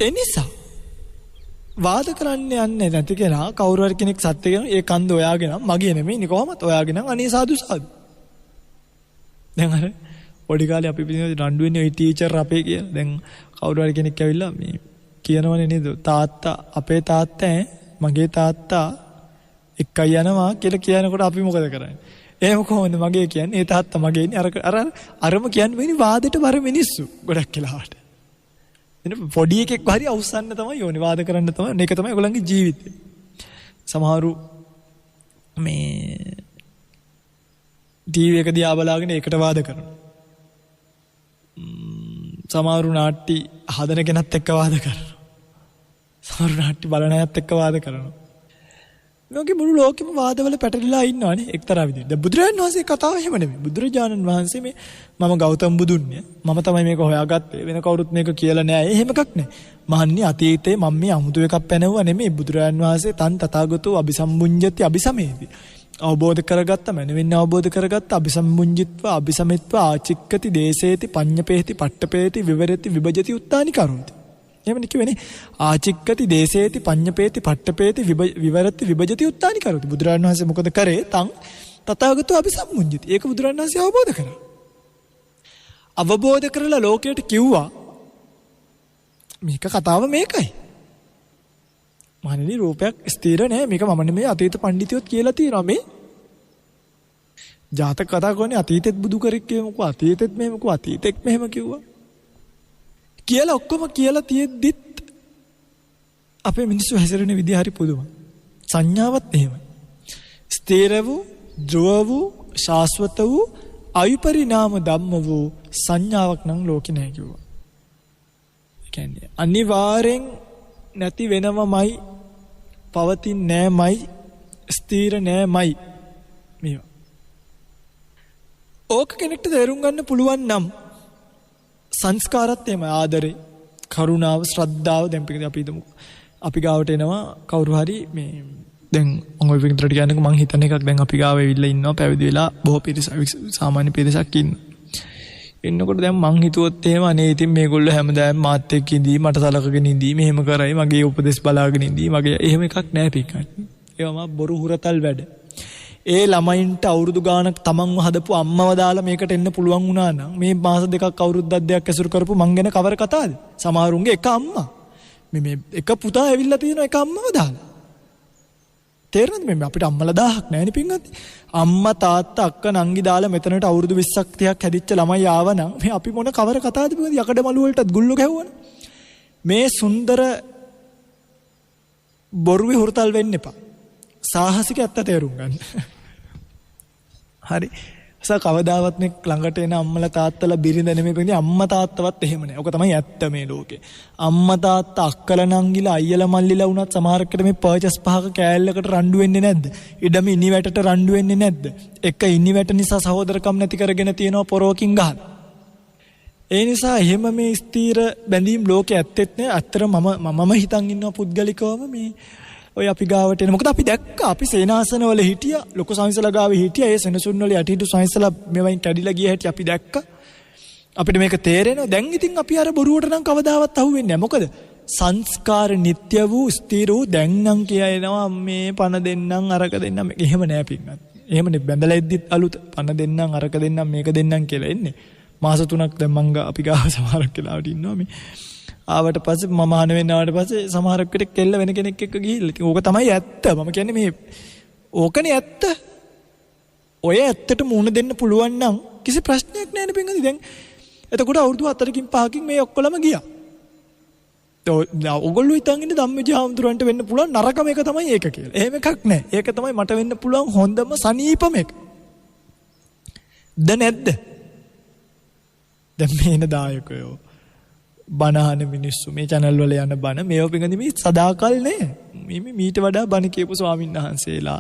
එනිසා වාද කරන්න යන්නේ නැති කෙනා කවුරු හරි කෙනෙක් සත්‍ය කියන ඒ කන්ද ඔයාගේ නම් මගේ නෙමෙයි නේ කොහොමද ඔයාගේ නම් අනේ සාදු සාදු දැන් අර පොඩි කාලේ අපි රණ්ඩු වෙන්නේ ওই ටීචර් අපේ කියලා දැන් කවුරු හරි කෙනෙක් ඇවිල්ලා මේ කියනවනේ නේද තාත්තා අපේ තාත්තා මගේ තාත්තා එක්කයි යනවා කියලා කියනකොට අපි මොකද කරන්නේ එහෙම කොහොමද මගේ කියන්නේ ඒ තාත්තා මගේ ඉන්නේ අරම කියන්නේ වෙන්නේ වාදෙට වර මිනිස්සු ගොඩක් වෙලාවට පොඩි එකෙක් හරි අවසන්න තමයි ඕනේ වාද කරන්න තමයි මේක තමයි ඔයගොල්ලන්ගේ ජීවිතේ සමහරු මේ ටීවී එක දිහා බලාගෙන ඒකට වාද කරනවා සමහරු නාට්‍ය හදන කෙනත් එක්ක වාද කරනවා සමහරු නාට්‍ය බලන අයත් එක්ක වාද කරනවා මේකේ මුළු ලෝකෙම වාදවල පැටලිලා ඉන්නවනේ එක්තරා විදිහට. දැන් බුදුරජාණන් වහන්සේ කතාව එහෙම නෙමෙයි. බුදුරජාණන් වහන්සේ මේ මම ගෞතම බුදුන්නේ මම තමයි මේක හොයාගත්තේ. වෙන කවුරුත් මේක කියලා නෑ. එහෙම එකක් නෑ. මහන්නේ අතීතේ මම මේ අමුතු එකක් පැනවුවා නෙමෙයි. බුදුරජාණන් වහන්සේ තන් තථාගතෝ අபிසම්බුඤ්ජති අபிසමේති. අවබෝධ කරගත්ත මනවින් අවබෝධ කරගත්ත අபிසම්බුඤ්ජිත්වා අபிසමෙත්වා ආචික්කති දේසේති පඤ්ඤපේති පට්ඨපේති විවරති විභජති උත්තානි කරෝති. එහෙමනේ කිව්වනේ ආචික්කති දේසේති පඤ්ඤපේති පට්ඨපේති විවරති විභජති උත්තානි කරෝති. බුදුරජාණන් වහන්සේ මොකද කරේ? තං තථාගතෝ අபிසම්මුඤ්ජති. ඒක බුදුරජාණන් වහන්සේ අවබෝධ කරා. අවබෝධ කරලා ලෝකයට කිව්වා මේක කතාව මේකයි. මහණෙනි රූපයක් ස්ථිර නෑ. මේක මම නෙමෙයි අතීත පඬිතියොත් කියලා තියෙනවා මේ. ජාතක කතා කරන්නේ අතීතෙත් බුදු කරෙක් කියමුකෝ අතීතෙත් මෙහෙමකෝ අතීතෙත් මෙහෙම කිව්වා. කියලා ඔක්කොම කියලා තියෙද්දිත් අපේ මිනිස්සු හැසිරෙන විදිහ හරි පුදුමයි. සංඥාවත් එහෙමයි. ස්ථිර වූ, ධ්‍රුව වූ, ශාස්වත වූ, අවිපරිණාම ධම්ම වූ සංඥාවක් නම් ලෝකේ නැහැ කිව්වා. ඒ කියන්නේ අනිවාර්යෙන් නැති වෙනවමයි, පවතින්නේ නැමයි, ස්ථිර නැමයි මේවා. ඕක කෙනෙක්ට තේරුම් ගන්න පුළුවන් නම් සංස්කාරත් එහෙම ආදරේ කරුණාව ශ්‍රද්ධාව දැන් අපි හිතමු අපි ගාවට එනවා කවුරු හරි මේ දැන් ඔය විතරට කියන්නේ මම හිතන එකක් දැන් අපි ගාව ඇවිල්ලා ඉන්නවා පැවිදි වෙලා බොහෝ පිරිසක් සාමාන්‍ය පිරිසක් ඉන්නකොට දැන් මං හිතුවොත් එහෙම අනේ ඉතින් මේගොල්ලෝ හැමදාම මාත් එක්ක ඉඳී මට සලකගෙන ඉඳී මෙහෙම කරයි මගේ උපදෙස් බලාගෙන ඉඳී මගේ එහෙම එකක් නැහැ පිටකන්නේ ඒවම බොරු හුරතල් වැඩ ඒ ළමයින්ට අවුරුදු ගාණක් තමන්ව හදපු අම්මව දාලා මේකට එන්න පුළුවන් වුණා නම් මේ මාස දෙකක් අවුරුද්දක් දෙකක් ඇසුරු කරපු මං ගැන කවර කතාවද? සමහරුන්ගේ එක අම්මා. මේ එක පුතා ඇවිල්ලා තියෙන එක අම්මව දාලා. තේරෙනවද මේ අපිට අම්මලා 1000ක් නැහැනේ පින්වත්. අම්මා තාත්තා අක්කා නංගි දාලා මෙතනට අවුරුදු 20ක් 30ක් හැදිච්ච ළමයි ආවනම් මේ අපි මොන කවර කතාවද පින්වත් යකඩ මළු වලටත් ගුල්ල ගැහුවනේ. මේ සුන්දර බොරුවේ හුරතල් වෙන්න එපා. සාහසික ඇත්ත තේරුම් ගන්න. හරි කවදාවත් මේ ළඟට එන අම්මලා තාත්තලා බිරිඳ නෙමෙයි පිටින් අම්මා තාත්තවත් එහෙම නෑ. ඔක තමයි ඇත්ත මේ ලෝකේ. අම්මා තාත්තා අක්කලා නංගිලා අයියලා මල්ලිලා වුණත් සමහරකට මේ පර්චස් පහක කෑල්ලකට රණ්ඩු වෙන්නේ නැද්ද? ඉඩම ඉනිවැටට රණ්ඩු වෙන්නේ නැද්ද? එක ඉනිවැට නිසා සහෝදරකම් නැති කරගෙන තියෙනවා පොරෝකින් ගහන. ඒ නිසා එහෙම මේ ස්ථීර බැඳීම් ලෝකේ ඇත්තෙත් නෑ. අත්තර මම හිතන් ඉන්නවා පුද්ගලිකවම මේ ඔය අපි ගාවට එන මොකද අපි දැක්කා අපි සේනාසනවල හිටියා ලොකු සංසලා ගාවේ හිටියා ඒ සෙනසුන් වල යටිහිටු සංසලා මේවයින් කැඩිලා ගිය හැටි අපි දැක්කා අපිට මේක තේරෙනවා දැන් ඉතින් අපි අර බොරුවට නම් කවදාවත් අහුවෙන්නේ නැහැ මොකද සංස්කාර නිට්ටය වූ ස්ථිර වූ දැන් නම් කියනවා මේ පණ දෙන්නම් අරක දෙන්නම් එහෙම නෑ පින්නත් එහෙමනේ බැඳලා ඉද්දිත් අලුත් පණ දෙන්නම් අරක දෙන්නම් මේක දෙන්නම් කියලා එන්නේ මාස 3ක් දැන් මං අපි ගාව සමහරක් වෙලාවට ඉන්නවා මේ ආවට පස්සේ මම අහන වෙන ආවට පස්සේ සමහරක් විට කෙල්ල වෙන කෙනෙක් එක්ක ගිහිල්ලා. ඉතින් ඕක තමයි ඇත්ත. මම කියන්නේ මේ ඕකනේ ඇත්ත. ඔය ඇත්තට මුණ දෙන්න පුළුවන් නම් කිසි ප්‍රශ්නයක් නැහැ නේ පින්වදින්. දැන් එතකොට අවුරුදු 4කින් 5කින් මේ ඔක්කොලම ගියා. ඔයගොල්ලෝ හිතන් ඉන්නේ ධම්මජ හාමුදුරන්ට වෙන්න පුළුවන් නරකම එක තමයි ඒක කියලා. එහෙම එකක් නැහැ. ඒක තමයි මට වෙන්න පුළුවන් හොඳම සනීපම එක. ද නැද්ද? දැන් මේන දායකයෝ බණහන මිනිස්සු මේ channel වල යන බණ මේව පිඟඳි මේ සදාකල් නේ මේ මීට වඩා බණ කියපු ස්වාමීන් වහන්සේලා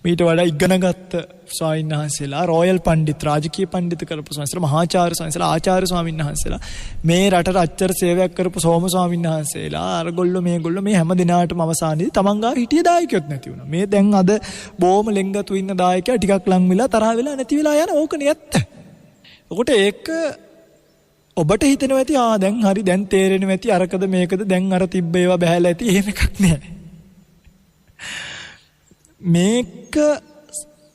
මීට වඩා ඉගෙනගත්ත ස්වාමීන් වහන්සේලා රොයල් පඬිත් රාජකීය පඬිත් කරපු ස්වාමීන්වහන්සේලා මහාචාර්ය ස්වාමීන්වහන්සේලා ආචාර්ය ස්වාමීන් වහන්සේලා මේ රටට අච්චර සේවයක් කරපු සෝම ස්වාමීන් වහන්සේලා අරගොල්ලෝ මේගොල්ලෝ මේ හැම දිනාටම අවසානයේදී තමන් ගාව හිටිය දායකයොත් නැති වුණා මේ දැන් අද බොහොම ලෙන්ගතු ඉන්න දායකයා ටිකක් ලං වෙලා තරහ වෙලා නැති වෙලා යන ඕකනේ ඇත්ත. ඔකට ඒක ඔබට හිතෙනවා ඇති දැන් හරි දැන් තේරෙනවා ඇති අරකද මේකද දැන් අර තිබ්බ ඒවා බහැලා ඇති එහෙම එකක් නෑ මේක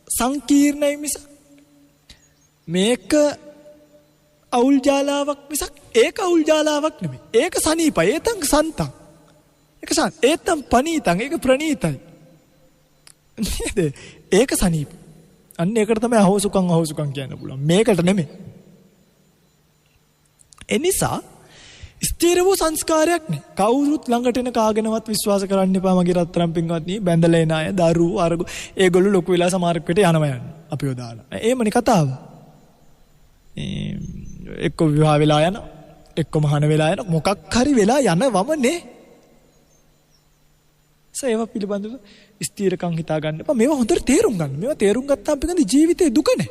සංකීර්ණයි මිසක් මේක අවුල් ජාලාවක් මිසක් ඒක අවුල් ජාලාවක් නෙමෙයි ඒක සනීපයි ඒතං සන්තං ඒක ඒතං පනීතං ඒක ප්‍රණීතයි නේද ඒක සනීප අන්න ඒකට තමයි අහෝසුකම් කියන්න පුළුවන් මේකට නෙමෙයි එනිසා ස්ථිර වූ සංස්කාරයක් නේ. කවුරුත් ළඟට එන කාගෙනවත් විශ්වාස කරන්න එපා මගේ රත්තරන් පින්වත්නි. බැඳලා එන අය, දරුවෝ, අරගො ඒගොල්ලෝ ලොකු වෙලා සමහරක් පිට යනවා යන්නේ. අපිව දාලා. එහෙමනේ කතාව. එක්ක විවාහ වෙලා යන, එක්ක මහාන වෙලා යන මොකක් හරි වෙලා යනවමනේ. ඒව පිළිබඳව ස්ථිරකම් හිතා ගන්න එපා. මේවා හොඳට තේරුම් ගන්න. මේවා තේරුම් ගත්තාම පිටින් ජීවිතේ දුක නේ.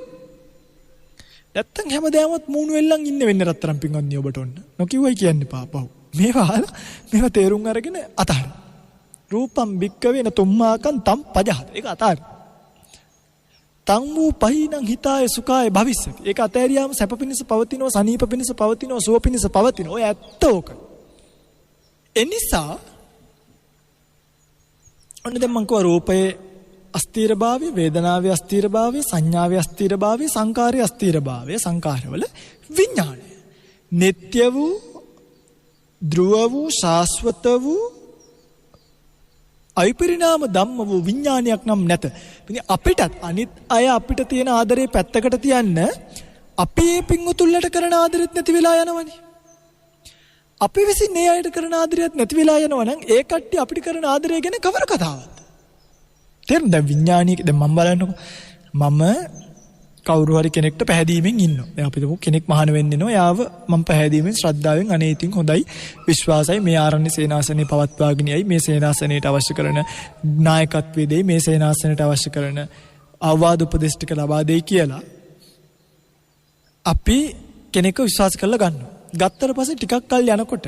නැත්තම් හැමදාමත් මූණු වෙල්ලන් ඉන්න වෙන්නේ රත්තරන් පින්වත්නි ඔබට ඔන්න. නොකියුවයි කියන්නේ පාපව්. මේවා තේරුම් අරගෙන අතහරින්න. රූපම් භික්කවේන තුම්මාකන් තම් පජහත. ඒක අතහරින්න. තං වූ පහිනං හිතාය සුඛාය භවිස්සති. ඒක අතහැරියාම සැප පිණිස පවතිනවා, සනීප පිණිස පවතිනවා, සුව පිණිස පවතිනවා. ඔය ඇත්ත ඕක. එනිසා ඔන්න දැන් මං කියවා රූපයේ අස්ථීරභාවය, වේදනාවේ අස්ථීරභාවය, සංඥාවේ අස්ථීරභාවය, සංකාරයේ අස්ථීරභාවය, සංකාරවල විඥාණය. නিত্য වූ, ධ්‍රුව වූ, ශාස්වත වූ, අවිපරිණාම ධම්ම වූ විඥානයක් නම් නැත. ඉතින් අපිටත් අනිත් අය අපිට තියෙන ආදරේ පැත්තකට තියන්න අපි මේ පිංගුතුල්ලට කරන ආදරෙත් නැති වෙලා යනවනේ. අපි විසින් මේ අයට කරන ආදරයත් නැති වෙලා යනවා නම් ඒ කට්ටිය අපිට කරන ආදරය ගැන කවර කතාවක්ද? තේරුණාද? විඥානික දැන් මම බලන්නකො මම කවුරු හරි කෙනෙක්ට පැහැදීමෙන් ඉන්නවා. දැන් අපි දුමු කෙනෙක් මහාන වෙන්න එනවා. යාව මම පැහැදීමෙන් ශ්‍රද්ධාවෙන් අනේ ඉතින් හොඳයි විශ්වාසයි මේ ආරණ්‍ය සේනාසනේ පවත්වාගෙන යයි මේ සේනාසනයට අවශ්‍ය කරන නායකත්වයේ දෙයි මේ සේනාසනයට අවශ්‍ය කරන අවවාද උපදේශ ටික ලබා දෙයි කියලා අපි කෙනෙක්ව විශ්වාස කරලා ගන්නවා. ගත්තට පස්සේ ටිකක් කල් යනකොට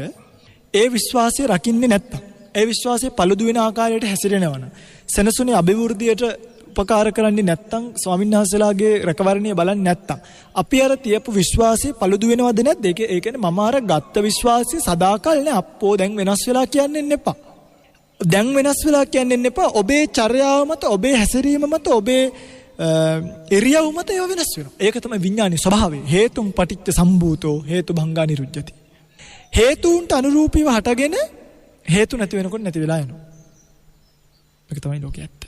ඒ විශ්වාසය රකින්නේ නැත්තම් ඒ විශ්වාසය paludu වෙන ආකාරයට හැසිරෙනවනම් සෙනසුනේ අභිවෘද්ධියට උපකාර කරන්නේ නැත්තම් ස්වාමීන් වහන්සේලාගේ රැකවරණය බලන්නේ නැත්තම් අපි අර තියපු විශ්වාසය paludu වෙනවද නැද්ද? ඒ කියන්නේ මම අර ගත්ත විශ්වාසය සදාකල් නෑ අප්පෝ දැන් වෙනස් වෙලා කියන්නෙන්න එපා. දැන් වෙනස් වෙලා කියන්නෙන්න එපා. ඔබේ චර්යාව මත, ඔබේ හැසිරීම මත, ඔබේ ඉරියව් මත ඒව වෙනස් වෙනවා. ඒක තමයි විඥානයේ ස්වභාවය. හේතුන් පටිච්ච සම්භූතෝ හේතු භංගා නිරුද්ධති. හේතුන්ට අනුරූපීව හටගෙන හේතු නැති වෙනකොට නැති වෙලා යනවා. ඒක තමයි ලෝකයේ ඇත්ත.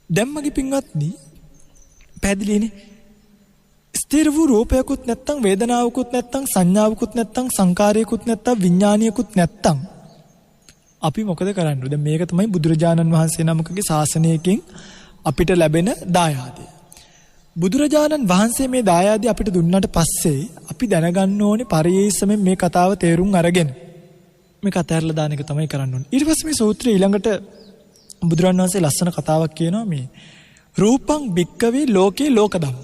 දැන් මගේ පින්වත්නි පැහැදිලිනේ. ස්ථිර වූ රූපයකුත් නැත්තම්, වේදනාවකුත් නැත්තම්, සංඥාවකුත් නැත්තම්, සංකාරයකුත් නැත්තම්, විඥානියකුත් නැත්තම් අපි මොකද කරන්නේ? දැන් මේක තමයි බුදුරජාණන් වහන්සේ නමකගේ ශාසනයකින් අපිට ලැබෙන දායාදය. බුදුරජාණන් වහන්සේ මේ දායාදී අපිට දුන්නාට පස්සේ අපි දැනගන්න ඕනේ පරියේෂමෙන් මේ කතාව තේරුම් අරගෙන මේක අතහැරලා දාන එක තමයි කරන්න ඕනේ. ඊට පස්සේ මේ සූත්‍රය ඊළඟට බුදුරජාණන් වහන්සේ ලස්සන කතාවක් කියනවා මේ රූපං භික්කවේ ලෝකේ ලෝක ධම්ම.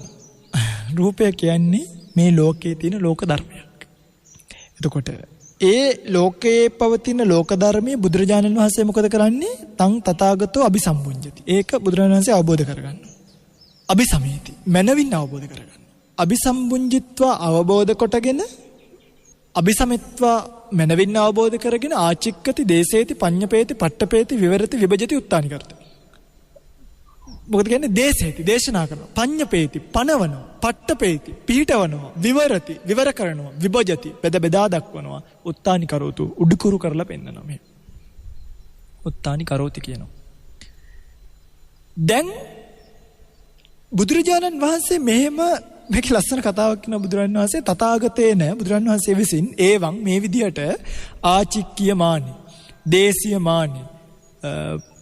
රූපය කියන්නේ මේ ලෝකයේ තියෙන ලෝක ධර්මයක්. එතකොට ඒ ලෝකයේ පවතින ලෝක ධර්මයේ බුදුරජාණන් වහන්සේ මොකද කරන්නේ? තං තථාගතෝ අபிසම්බුඤ්ජති. ඒක බුදුරජාණන් වහන්සේ අවබෝධ කරගන්න. අபிසමේති. මනවින් අවබෝධ කරගන්න. අபிසම්බුඤ්ජිත්වා අවබෝධ කොටගෙන අபிසමෙත්වා මනවින් අවබෝධ කරගෙන ආචික්කති දේසේති පඤ්ඤපේති පට්ඨපේති විවරති විභජති උත්තානි කරත. මොකද කියන්නේ දේසේති දේශනා කරනවා. පඤ්ඤපේති පනවනවා. පට්ඨපේති පිහිටවනවා. විවරති විවර කරනවා. විභජති බෙද බෙදා දක්වනවා. උත්තානි කරෝතු උඩුකුරු කරලා පෙන්නනවා මේ. උත්තානි කරෝති කියනවා. දැන් බුදුරජාණන් වහන්සේ මෙහෙම මේක ලස්සන කතාවක් කියන බුදුරජාණන් වහන්සේ තථාගතේන බුදුරජාණන් වහන්සේ විසින් ඒවන් මේ විදියට ආචික්කිය මානි දේශීය මානි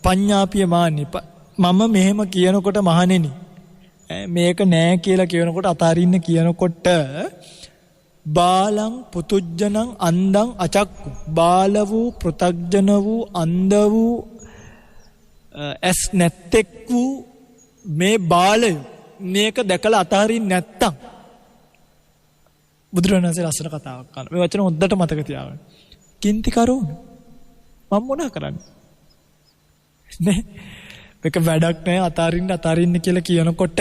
පඤ්ඤාපිය මානි මම මෙහෙම කියනකොට මහණෙනි මේක නෑ කියලා කියනකොට අතාරින්න කියනකොට බාලං පුතුජ්ජනං අන්දං අචක්කු බාල වූ පෘතග්ජන වූ අන්ධ වූ ඇස් නැත්තෙක් වූ මේ බාලය මේක දැකලා අතාරින්නේ නැත්තම් බුදුරජාණන් වහන්සේ ලස්සන කතාවක් කරනවා. මේ වචන හොද්දට මතක තියාගන්න. කිංති කරෝන මම මොනා කරන්නේ? නේ මේක වැඩක් නෑ අතාරින්න කියලා කියනකොට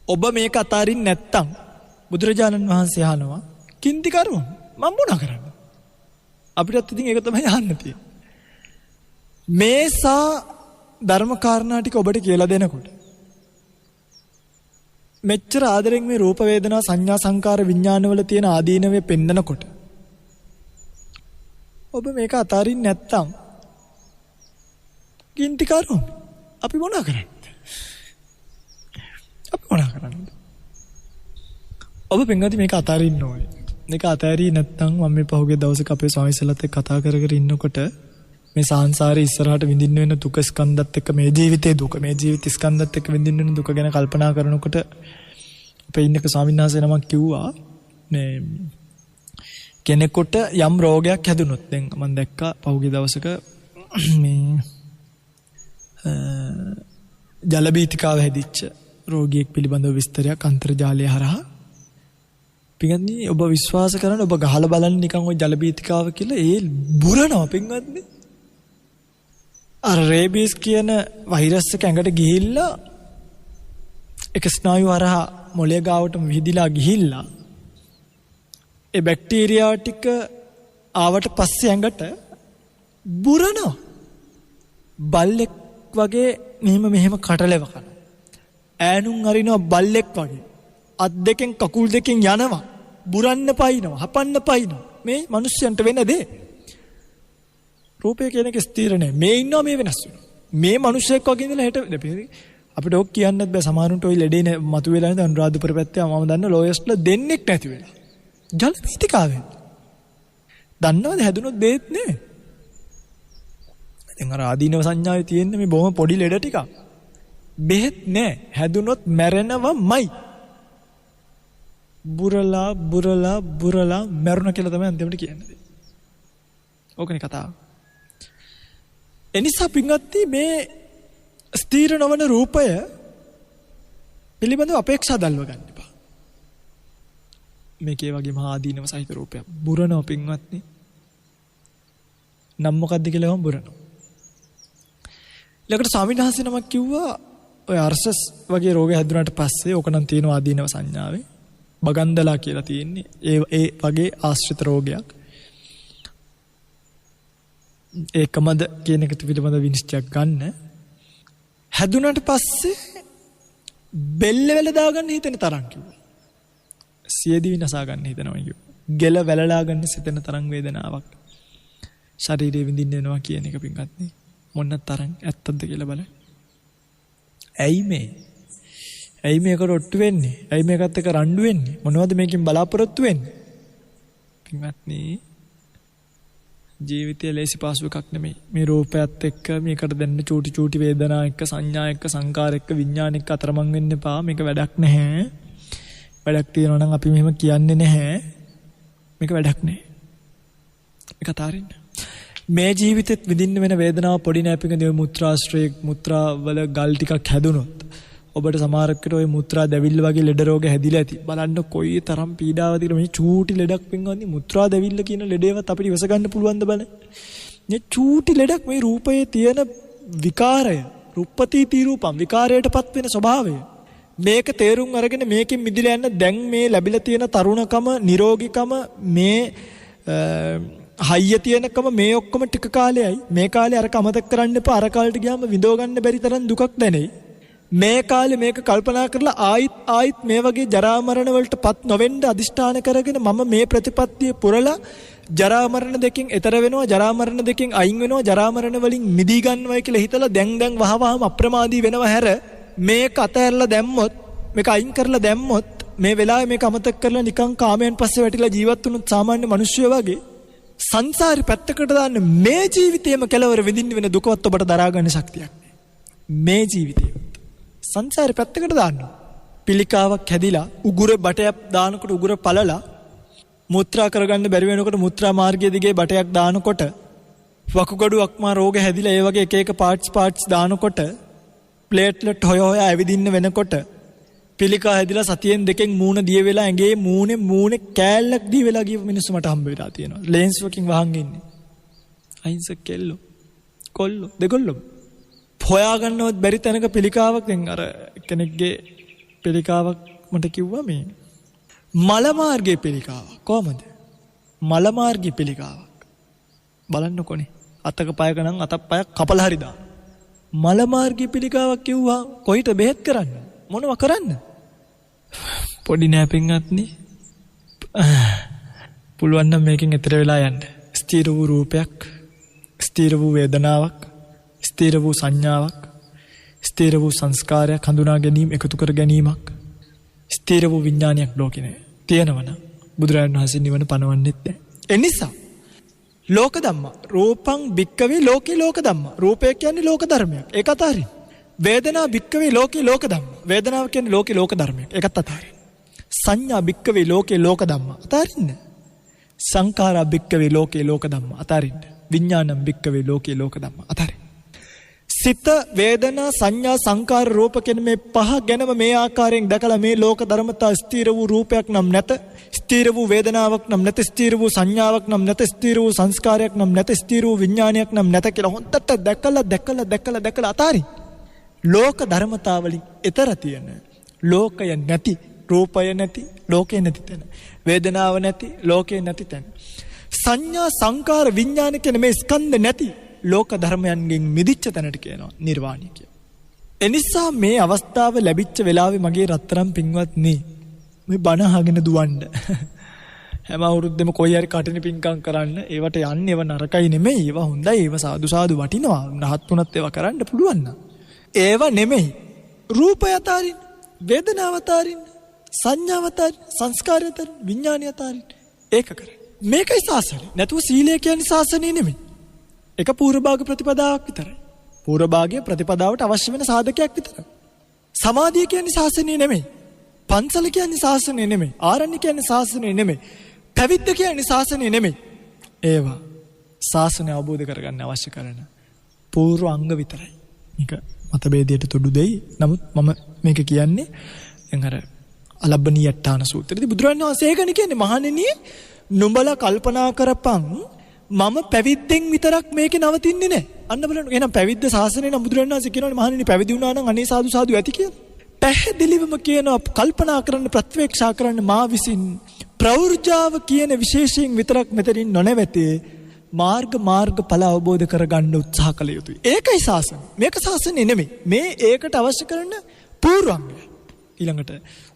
ඔබ මේක අතාරින්නේ නැත්තම් බුදුරජාණන් වහන්සේ අහනවා කිංති කරෝන මම මොනා කරන්නේ? අපිටත් ඉතින් ඒක තමයි අහන්න තියෙන්නේ. මේසා ධර්ම කාරණා ටික ඔබට කියලා දෙනකොට මෙච්චර ආදරෙන් මේ රූප වේදනා සංඥා සංකාර විඥාන වල තියෙන ආදීනවේ පෙන්නකොට ඔබ මේක අතාරින්නේ නැත්තම් කිංති කරමු අපි මොනා කරන්නේ? ඔබ පින්වත්නි මේක අතාරින්න ඕනේ. මේක අතාරියි නැත්තම් මම මේ පහුගිය දවසක අපේ ස්වාමීසලත් එක්ක කතා කර ඉන්නකොට මේ සංසාරේ ඉස්සරහට විඳින්න වෙන දුක ස්කන්ධත් එක්ක මේ ජීවිතේ දුක මේ ජීවිත ස්කන්ධත් එක්ක විඳින්න වෙන දුක ගැන කල්පනා කරනකොට අපේ ඉන්නක ස්වාමීන් වහන්සේ නමක් කිව්වා මේ කෙනෙකුට යම් රෝගයක් හැදුනොත් දැන් මම දැක්කා පහුගිය දවසක මේ ජල බීතිකාව හැදිච්ච රෝගියෙක් පිළිබඳව විස්තරයක් අන්තර්ජාලය හරහා පින්වත්නි ඔබ විශ්වාස කරන්න ඔබ ගහලා බලන්න නිකන් ওই ජල බීතිකාව කියලා ඒ බුරනවා පින්වත්නි අර රේබීස් කියන වෛරස් එක ඇඟට ගිහිල්ලා එක ස්නායු හරහා මොළය ගාවට විහිදිලා ගිහිල්ලා ඒ බැක්ටීරියා ටික ආවට පස්සේ ඇඟට බුරනවා බල්ලෙක් වගේ මෙහෙම කටලෙව කන ඈනුම් අරිනවා බල්ලෙක් වගේ අත් දෙකෙන් කකුල් දෙකෙන් යනවා බුරන්න පයින්නවා හපන්න පයින්නවා මේ මිනිස්සුන්ට වෙන දේ රූපය කියන එක ස්ථිර නෑ මේ ඉන්නවා මේ වෙනස් වෙනවා මේ මිනිස්සෙක් වගේ ඉඳලා හෙට අපිට ඔක් කියන්නත් බෑ සමහරුන්ට ওই ලෙඩේ මතුවෙලා ඉඳන් අනුරාධපුර පැත්තේ මම දන්න ලෝයස්ට්ලා දෙන්නෙක් නැති වෙලා ජල පීතිකාවෙන් දන්නවද හැදුනොත් බේත් නේ දැන් අර ආදීනව සංඥාවේ තියෙන මේ බොහොම පොඩි ලෙඩ ටික බෙහෙත් නෑ හැදුනොත් මැරෙනවමයි බුරලා මැරුණ කියලා තමයි අන්තිමට කියන්නේ ඕකනේ කතාව එනිසා පින්වත්නි මේ ස්ථීර නොවන රූපය පිළිබඳව අපේක්ෂා දල්ව ගන්න එපා. මේකේ වගේ මහා ආදීනව සහිත රූපයක්. බුරනවා පින්වත්නි. නම් මොකද්ද කියලා වම් බුරනවා. ඊළඟට ස්වාමීන් වහන්සේ නමක් කිව්වා ඔය අර්ශස් වගේ රෝගය හැදුනාට පස්සේ ඕක නම් තියෙනවා ආදීනව සංඥාවේ. බගන්දලා කියලා තියෙන්නේ. ඒ වගේ ආශ්‍රිත රෝගයක්. ඒකමද කියන එක පිළිබඳ විනිශ්චයක් ගන්න. හැදුනට පස්සේ බෙල්ල වැල දාගන්න හිතෙන තරම් කිව්වා. සියදිවි නසා ගන්න හිතනවා කිව්වා. ගෙල වැලලා ගන්න සිතෙන තරම් වේදනාවක් ශරීරයේ විඳින්න වෙනවා කියන එක පින්වත්නි මොන තරම් ඇත්තද කියලා බලන්න. ඇයි මේකට ඔට්ටු වෙන්නේ? ඇයි මේකත් එක්ක රණ්ඩු වෙන්නේ? මොනවද මේකෙන් බලාපොරොත්තු වෙන්නේ? පින්වත්නි ජීවිතය ලේසි පාසු එකක් නෙමෙයි. මේ රූපයත් එක්ක මේකට දෙන්න චූටි වේදනා එක්ක සංඥා එක්ක සංකාර එක්ක විඥාන එක්ක අතරමං වෙන්න එපා. මේක වැඩක් නැහැ. වැඩක් තියෙනවා නම් අපි මෙහෙම කියන්නේ නැහැ. මේක වැඩක් නෑ. මේක අතාරින්න. මේ ජීවිතෙත් විඳින්න වෙන වේදනාව පොඩි නෑපික දෙව මුත්‍රාශ්‍රයේ මුත්‍රා වල ගල් ටිකක් හැදුනොත් ඔබට සමහරකට ওই මුත්‍රා දැවිල්ල වගේ ලෙඩ රෝග හැදිලා ඇති. බලන්න කොයි තරම් පීඩාවද කියලා. මේ චූටි ලෙඩක් වෙනවන්නේ මුත්‍රා දැවිල්ල කියන ලෙඩේවත් අපිට ඉවස ගන්න පුළුවන්ද බලන්න. මේ චූටි ලෙඩක් මේ රූපයේ තියෙන විකාරය, රුප්පති තීරූපම් විකාරයටපත් වෙන ස්වභාවය. මේක තේරුම් අරගෙන මේකෙන් මිදලා යන්න දැන් මේ ලැබිලා තියෙන තරුණකම, නිරෝගීකම, මේ හයිය තියෙනකම මේ ඔක්කොම ටික කාලයයි. මේ කාලේ අරක අමතක කරන්න එපා. අර කාලේට ගියාම විඳව ගන්න බැරි තරම් දුකක් දැනෙයි. මේ කාලේ මේක කල්පනා කරලා ආයිත් මේ වගේ ජරා මරණ වලටපත් නොවෙන්න අදිෂ්ඨාන කරගෙන මම මේ ප්‍රතිපත්තිය පුරලා ජරා මරණ දෙකෙන් එතර වෙනවා, ජරා මරණ දෙකෙන් අයින් වෙනවා, ජරා මරණ වලින් මිදී ගන්නවයි කියලා හිතලා දැන් වහවහම අප්‍රමාදී වෙනවා හැර මේක අතහැරලා දැම්මොත්, මේක අයින් කරලා දැම්මොත්, මේ වෙලාවේ මේක අමතක කරලා නිකන් කාමයන් පස්සේ වැටිලා ජීවත් වුණොත් සාමාන්‍ය මිනිස්සු වගේ සංසාරේ පැත්තකට දාන්න මේ ජීවිතේම කෙලවර විඳින්න වෙන දුකවත් ඔබට දරා ගන්න ශක්තියක් නෑ. මේ ජීවිතේ සංසාරේ පැත්තකට දාන්න. පිළිකාවක් හැදිලා උගුර බටයක් දානකොට උගුර පළලා මුත්‍රා කරගන්න බැරි වෙනකොට මුත්‍රා මාර්ගය දිගේ බටයක් දානකොට වකුගඩු අක්මා රෝග හැදිලා ඒ වගේ එක පාර්ට්ස් දානකොට ප්ලේට්ලට් හොය ඇවිදින්න වෙනකොට පිළිකා හැදිලා සතියෙන් දෙකෙන් මූණ දිය වෙලා ඇඟේ මූණේ කෑල්ලක් දී වෙලා ගිය මිනිස්සු මට හම්බ වෙලා තියෙනවා. ලේන්ස් වකින් වහන් ඉන්නේ. අහිංසක කෙල්ලෝ කොල්ලෝ දෙකොල්ලෝ හොයාගන්නවත් බැරි තැනක පිළිකාවක්. දැන් අර කෙනෙක්ගේ පිළිකාවක් මට කිව්වා මේ මල මාර්ගයේ පිළිකාවක්. කොහමද මල මාර්ගයේ පිළිකාවක් බලන්නකොනේ. අතක පයක නම් අතක් පයක් කපලා හරි දාන්න. මල මාර්ගයේ පිළිකාවක් කිව්වා කොයිට බෙහෙත් කරන්න මොනවා කරන්න? පොඩි නෑපින්වත්නි පුළුවන් නම් මේකෙන් එතර වෙලා යන්න. ස්ථීර වූ රූපයක්, ස්ථීර වූ වේදනාවක්, ස්ථීර වූ සංඥාවක්, ස්ථීර වූ සංස්කාරයක් හඳුනා ගැනීම, එකතු කර ගැනීමක්, ස්ථීර වූ විඥානයක් ලෝකේ නෑ. තියෙනවනම් බුදුරජාණන් වහන්සේ නිවන පනවන්නෙත් නෑ. එනිසා ලෝක ධම්ම රූපං භික්කවේ ලෝකේ ලෝක ධම්ම. රූපය කියන්නේ ලෝක ධර්මයක්. ඒක අතාරින්. වේදනා භික්කවේ ලෝකේ ලෝක ධම්ම. වේදනාව කියන්නේ ලෝකේ ලෝක ධර්මයක්. ඒකත් අතාරින්. සංඥා භික්කවේ ලෝකේ ලෝක ධම්ම. අතාරින්න. සංඛාරා භික්කවේ ලෝකේ ලෝක ධම්ම. අතාරින්න. විඥානම් භික්කවේ ලෝකේ ලෝක ධම්ම. අතාරින්න. සිත, වේදනා, සංඥා, සංකාර, රූප කියන මේ පහ ගැනම මේ ආකාරයෙන් දැකලා මේ ලෝක ධර්මතා ස්ථීර වූ රූපයක් නම් නැත, ස්ථීර වූ වේදනාවක් නම් නැත, ස්ථීර වූ සංඥාවක් නම් නැත, ස්ථීර වූ සංස්කාරයක් නම් නැත, ස්ථීර වූ විඥානයක් නම් නැත කියලා හොඳට දැකලා අතාරින්. ලෝක ධර්මතාවලින් ඊතර තියෙන ලෝකය නැති, රූපය නැති, ලෝකය නැති තැන, වේදනාව නැති, ලෝකය නැති තැන, සංඥා, සංකාර, විඥාන කියන මේ ස්කන්ධ නැති ලෝක ධර්මයන්ගෙන් මිදිච්ච තැනට කියනවා නිර්වාණය කියලා. එනිසා මේ අවස්ථාව ලැබිච්ච වෙලාවේ මගේ රත්තරන් පින්වත්නි මේ බණ අහගෙන දුවන්න. හැම අවුරුද්දෙම කොයි හරි කටින පින්කම් කරන්න ඒවට යන්නේ. ඒව නරකයි නෙමෙයි. ඒව හොඳයි. ඒව සාදු වටිනවා. නහත් තුනත් ඒව කරන්න පුළුවන් නම්. ඒව නෙමෙයි. රූපය අතාරින්න, වේදනාව අතාරින්න, සංඥාව අතාරින්න, සංස්කාරය අතාරින්න, විඥානය අතාරින්න. ඒක කරන්න. මේකයි සාසනය. නැතුව සීලය කියන්නේ සාසනය නෙමෙයි. එක පූර්වභාග ප්‍රතිපදාවක් විතරයි. පූර්වභාගයේ ප්‍රතිපදාවට අවශ්‍ය වෙන සාධකයක් විතරයි. සමාධිය කියන්නේ ශාසනය නෙමෙයි. පන්සල කියන්නේ ශාසනය නෙමෙයි. ආරණ්‍ය කියන්නේ ශාසනය නෙමෙයි. පැවිද්ද කියන්නේ ශාසනය නෙමෙයි. ඒවා ශාසනය අවබෝධ කරගන්න අවශ්‍ය කරන පූර්ව අංග විතරයි. මේක මතභේදයට තුඩු දෙයි. නමුත් මම මේක කියන්නේ දැන් අර අලබ්බනීයට්ඨාන සූත්‍රයේදී බුදුරජාණන් වහන්සේ ඒකනේ කියන්නේ මහණෙනි නුඹලා කල්පනා කරපන් මම පැවිද්දෙන් විතරක් මේකේ නවතින්නේ නැහැ. අන්න බලන්න. එහෙනම් පැවිද්ද ශාසනය නම් බුදුරජාණන් වහන්සේ කියනවානේ මහණෙනි පැවිදි වුණා නම් අනේ සාදු ඇති කියලා. පැහැදිලිවම කියනවා කල්පනා කරන්න, ප්‍රත්‍යක්ෂා කරන්න මා විසින් ප්‍රවෘජාව කියන විශේෂයෙන් විතරක් මෙතනින් නොනැවතේ මාර්ගඵල අවබෝධ කරගන්න උත්සාහ කළ යුතුයි. ඒකයි ශාසනය. මේක ශාසනය නෙමෙයි. මේ ඒකට අවශ්‍ය කරන පූර්වංගය. ඊළඟට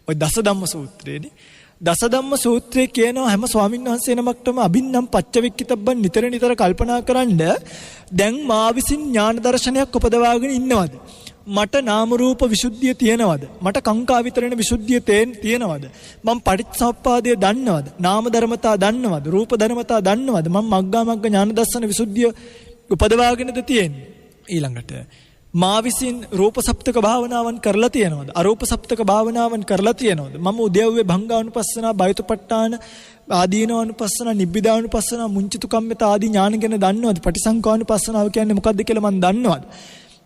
ওই දසධම්ම සූත්‍රයේදී දසධම්ම සූත්‍රයේ කියනවා හැම ස්වාමීන් වහන්සේ නමක්ටම අභින්නම් පච්චවික්කිතබ්බන් නිතර කල්පනා කරන්න දැන් මා විසින් ඥාන දර්ශනයක් උපදවාගෙන ඉන්නවද? මට නාම රූප විසුද්ධිය තියෙනවද? මට කාංකා විතරණ විසුද්ධිය තියෙනවද? මම පටිච්චසමුප්පාදය දන්නවද? නාම ධර්මතා දන්නවද? රූප ධර්මතා දන්නවද? මම මග්ගා මග්ග ඥාන දර්ශන විසුද්ධිය උපදවාගෙනද තියෙන්නේ? ඊළඟට මා විසින් රූප සප්තක භාවනාවන් කරලා තියෙනවද? අරූප සප්තක භාවනාවන් කරලා තියෙනවද? මම උද්‍යව්වේ භංගානුපස්සනා, බයතුපට්ඨාන, ආදීනවානුපස්සනා, නිබ්බිදානුපස්සනා, මුංචිතු කම්මිත ආදී ඥාන ගැන දන්නවද? පටිසංකානුපස්සනාව කියන්නේ මොකක්ද කියලා මම දන්නවද?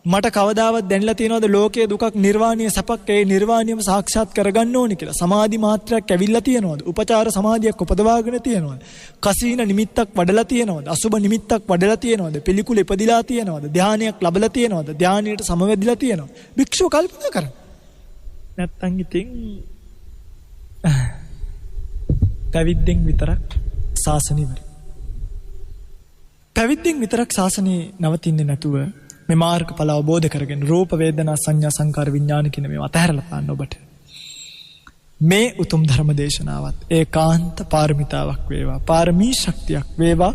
මට කවදාවත් දැනලා තියෙනවද ලෝකයේ දුකක් නිර්වාණීය සපක් ඒ නිර්වාණියම සාක්ෂාත් කරගන්න ඕනේ කියලා? සමාධි මාත්‍රයක් ඇවිල්ලා තියෙනවද? උපචාර සමාධියක් උපදවාගෙන තියෙනවද? කසීන නිමිත්තක් වඩලා තියෙනවද? අසුබ නිමිත්තක් වඩලා තියෙනවද? පිළිකුල ඉපදිලා තියෙනවද? ධානයක් ලැබලා තියෙනවද? ධානයට සමවැදිලා තියෙනවද? භික්ෂුව කල්පනා කරන්න. නැත්තම් ඉතින් පැවිද්දෙන් විතරක් ශාසනය ඉවරයි. පැවිද්දෙන් විතරක් ශාසනය නවතින්නේ නැතුව මේ මාර්ගඵල අවබෝධ කරගෙන රූප වේදනා සංඥා සංකාර විඥාන කියන මේවා අතහැරලා පාන්න ඔබට. මේ උතුම් ධර්ම දේශනාවත් ඒකාන්ත පාරමිතාවක් වේවා. පාරමී ශක්තියක් වේවා.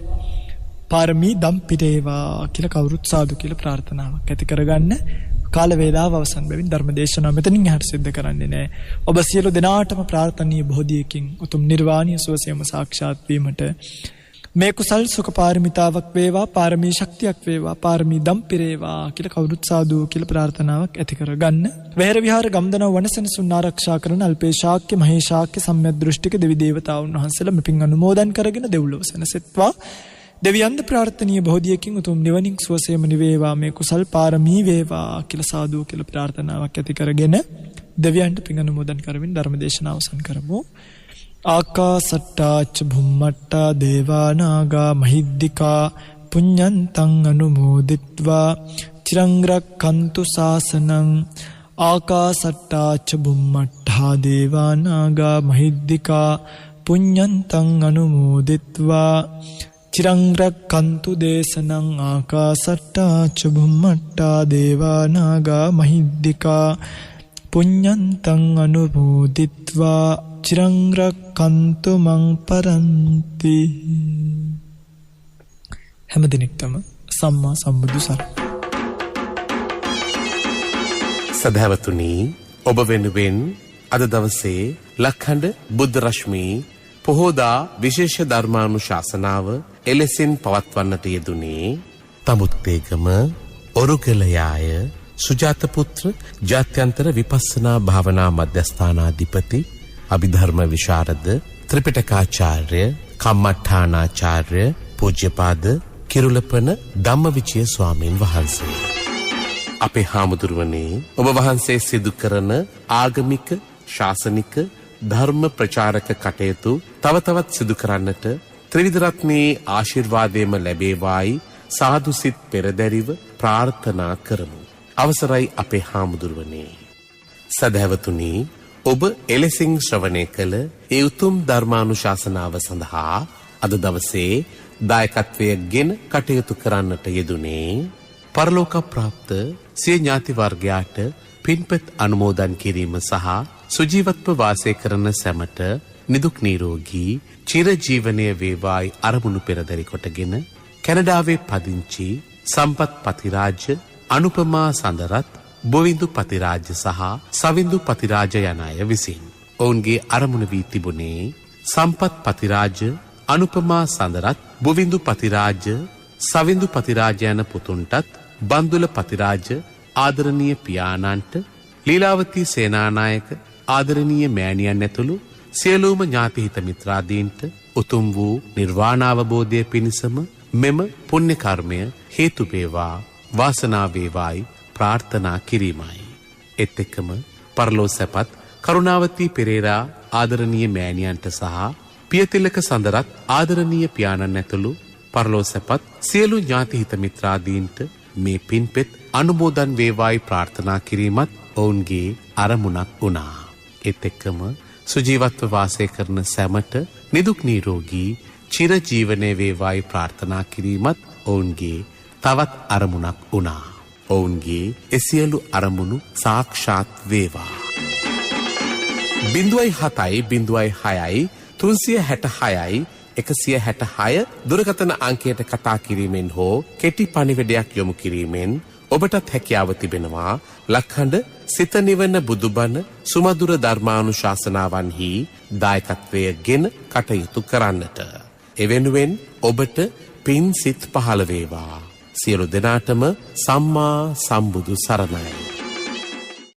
පාරමී දම්පිරේවා කියලා කවුරුත් සාදු කියලා ප්‍රාර්ථනාවක් ඇති කරගන්න. කාල වේලාව අවසන් වෙමින් ධර්ම දේශනාව මෙතනින් එහාට සිද්ධ කරන්නේ නැහැ. ඔබ සියලු දෙනාටම ප්‍රාර්ථනීය බෝධියකින් උතුම් නිර්වාණීය සුවසේම සාක්ෂාත් වීමට මේ කුසල් සුඛ පාරමිතාවක් වේවා, පාරමී ශක්තියක් වේවා, පාරමී දම්පිරේවා කියලා කවුරුත් සාදු කියලා ප්‍රාර්ථනාවක් ඇති කරගන්න. වෙහෙර විහාර ගම්දනව වනසෙනසුන් ආරක්ෂා කරන අල්පේ ශාක්‍ය මහේ ශාක්‍ය සම්‍යක් දෘෂ්ටික දෙවි දේවතාවුන් වහන්සේලා මෙපින් අනුමෝදන් කරගෙන දෙව්ලොව සැනසෙත්වා. දෙවියන්ද ප්‍රාර්ථනීය බෝධියකින් උතුම් නිවනින් සුවසේම නිවේවා, මේ කුසල් පාරමී වේවා කියලා සාදු කියලා ප්‍රාර්ථනාවක් ඇති කරගෙන දෙවියන්ට පින් අනුමෝදන් කරමින් ධර්ම දේශනාව අවසන් කරමු. ආකාසට්ටාච භුම්මට්ටා දේවා නාග මහිද්దికා පුඤ්ඤන්තං අනුමෝදිත්වා චිරං රක්ඛන්තු ශාසනං. ආකාසට්ටාච භුම්මට්ටා දේවා නාග මහිද්దికා පුඤ්ඤන්තං අනුමෝදිත්වා චිරං රක්ඛන්තු දේශනං. ආකාසට්ටාච භුම්මට්ටා දේවා නාග මහිද්దికා පුඤ්ඤන්තං අනුමෝදිත්වා චිරං රක්ඛන්තු මං පරන්ති. හැම දිනෙකටම සම්මා සම්බුදු සරණයි. සදහවතුනි, ඔබ වෙනුවෙන් අද දවසේ ලක්ඛණ්ඩ බුද්ධ රශ්මි පොහෝදා විශේෂ ධර්මානුශාසනාව එලෙසින් පවත්වන්නට යෙදුනේ තමුත්තේගම ඔරුගලයාය සුජාත පුත්‍ර ජාත්‍යන්තර විපස්සනා භාවනා මධ්‍යස්ථානාධිපති අභිධර්ම විශාරද ත්‍රිපිටකාචාර්ය කම්මඨානාචාර්ය පූජ්‍යපාද කිරුළපන ධම්මවිචය ස්වාමීන් වහන්සේ. අපේ හාමුදුරුවනේ, ඔබ වහන්සේ සිදු කරන ආගමික ශාසනික ධර්ම ප්‍රචාරක කටයුතු තව තවත් සිදු කරන්නට ත්‍රිවිධ රත්නයේ ආශිර්වාදයම ලැබේවායි සාදු සිත් පෙරදැරිව ප්‍රාර්ථනා කරමු. අවසරයි අපේ හාමුදුරුවනේ. සදහවතුනි, ඔබ එලෙසින් ශ්‍රවණය කළ ඒ උතුම් ධර්මානුශාසනාව සඳහා අද දවසේ දායකත්වයෙන් කටයුතු කරන්නට යෙදුනේ පරලෝක ප්‍රාප්ත සිය ඥාති වර්ගයාට පින්පත් අනුමෝදන් කිරීම සහ සුජීවත්ව වාසය කරන සැමට නිදුක් නිරෝගී චිරජීවනය වේවායි අරමුණු පෙරදරි කොටගෙන කැනඩාවේ පදිංචි සම්පත් පතිරාජ, අනුපමා සඳරත්, බොවිඳු පතිරාජ සහ සවිඳු පතිරාජ යන අය විසින් ඔවුන්ගේ අරමුණ වී තිබුණේ සම්පත් පතිරාජ, අනුපමා සඳරත්, බොවිඳු පතිරාජ, සවිඳු පතිරාජ යන පුතුන්ටත්, බන්දුල පතිරාජ ආදරණීය පියාණන්ට, ලීලාවතී සේනානායක ආදරණීය මෑණියන් ඇතුළු සියලුම ඥාති හිත මිත්‍රාදීන්ට උතුම් වූ නිර්වාණාවබෝධය පිණිසම මෙම පුණ්‍ය කර්මය හේතු වේවා, වාසනාව වේවායි ප්‍රාර්ථනා කිරීමයි. එත් එක්කම පරලෝ සැපත් කරුණාවතී පෙරේරා ආදරණීය මෑණියන්ට සහ පියතිලක සඳරත් ආදරණීය පියාණන් ඇතුළු පරලෝ සැපත් සියලු ඥාති හිත මිත්‍රාදීන්ට මේ පින්පෙත් අනුමෝදන් වේවායි ප්‍රාර්ථනා කිරීමත් ඔවුන්ගේ අරමුණක් වුණා. එත් එක්කම සුජීවත්ව වාසය කරන සැමට නිදුක් නිරෝගී චිරජීවනය වේවායි ප්‍රාර්ථනා කිරීමත් ඔවුන්ගේ තවත් අරමුණක් වුණා. ඔවුන්ගේ එසියලු අරමුණු සාක්ෂාත් වේවා. 0.7 0.6 366 දුරකථන අංකයට කතා කිරීමෙන් හෝ කෙටි පණිවිඩයක් යොමු කිරීමෙන් ඔබටත් හැකියාව තිබෙනවා ලක්හඬ සිත නිවන බුදුබණ සුමధుර ධර්මානුශාසනාවන්හි දායකත්වය ගෙන කටයුතු කරන්නට. එවෙනුවෙන් ඔබට පින් සිත් පහළ වේවා. සියලු දෙනාටම සම්මා සම්බුදු සරණයි.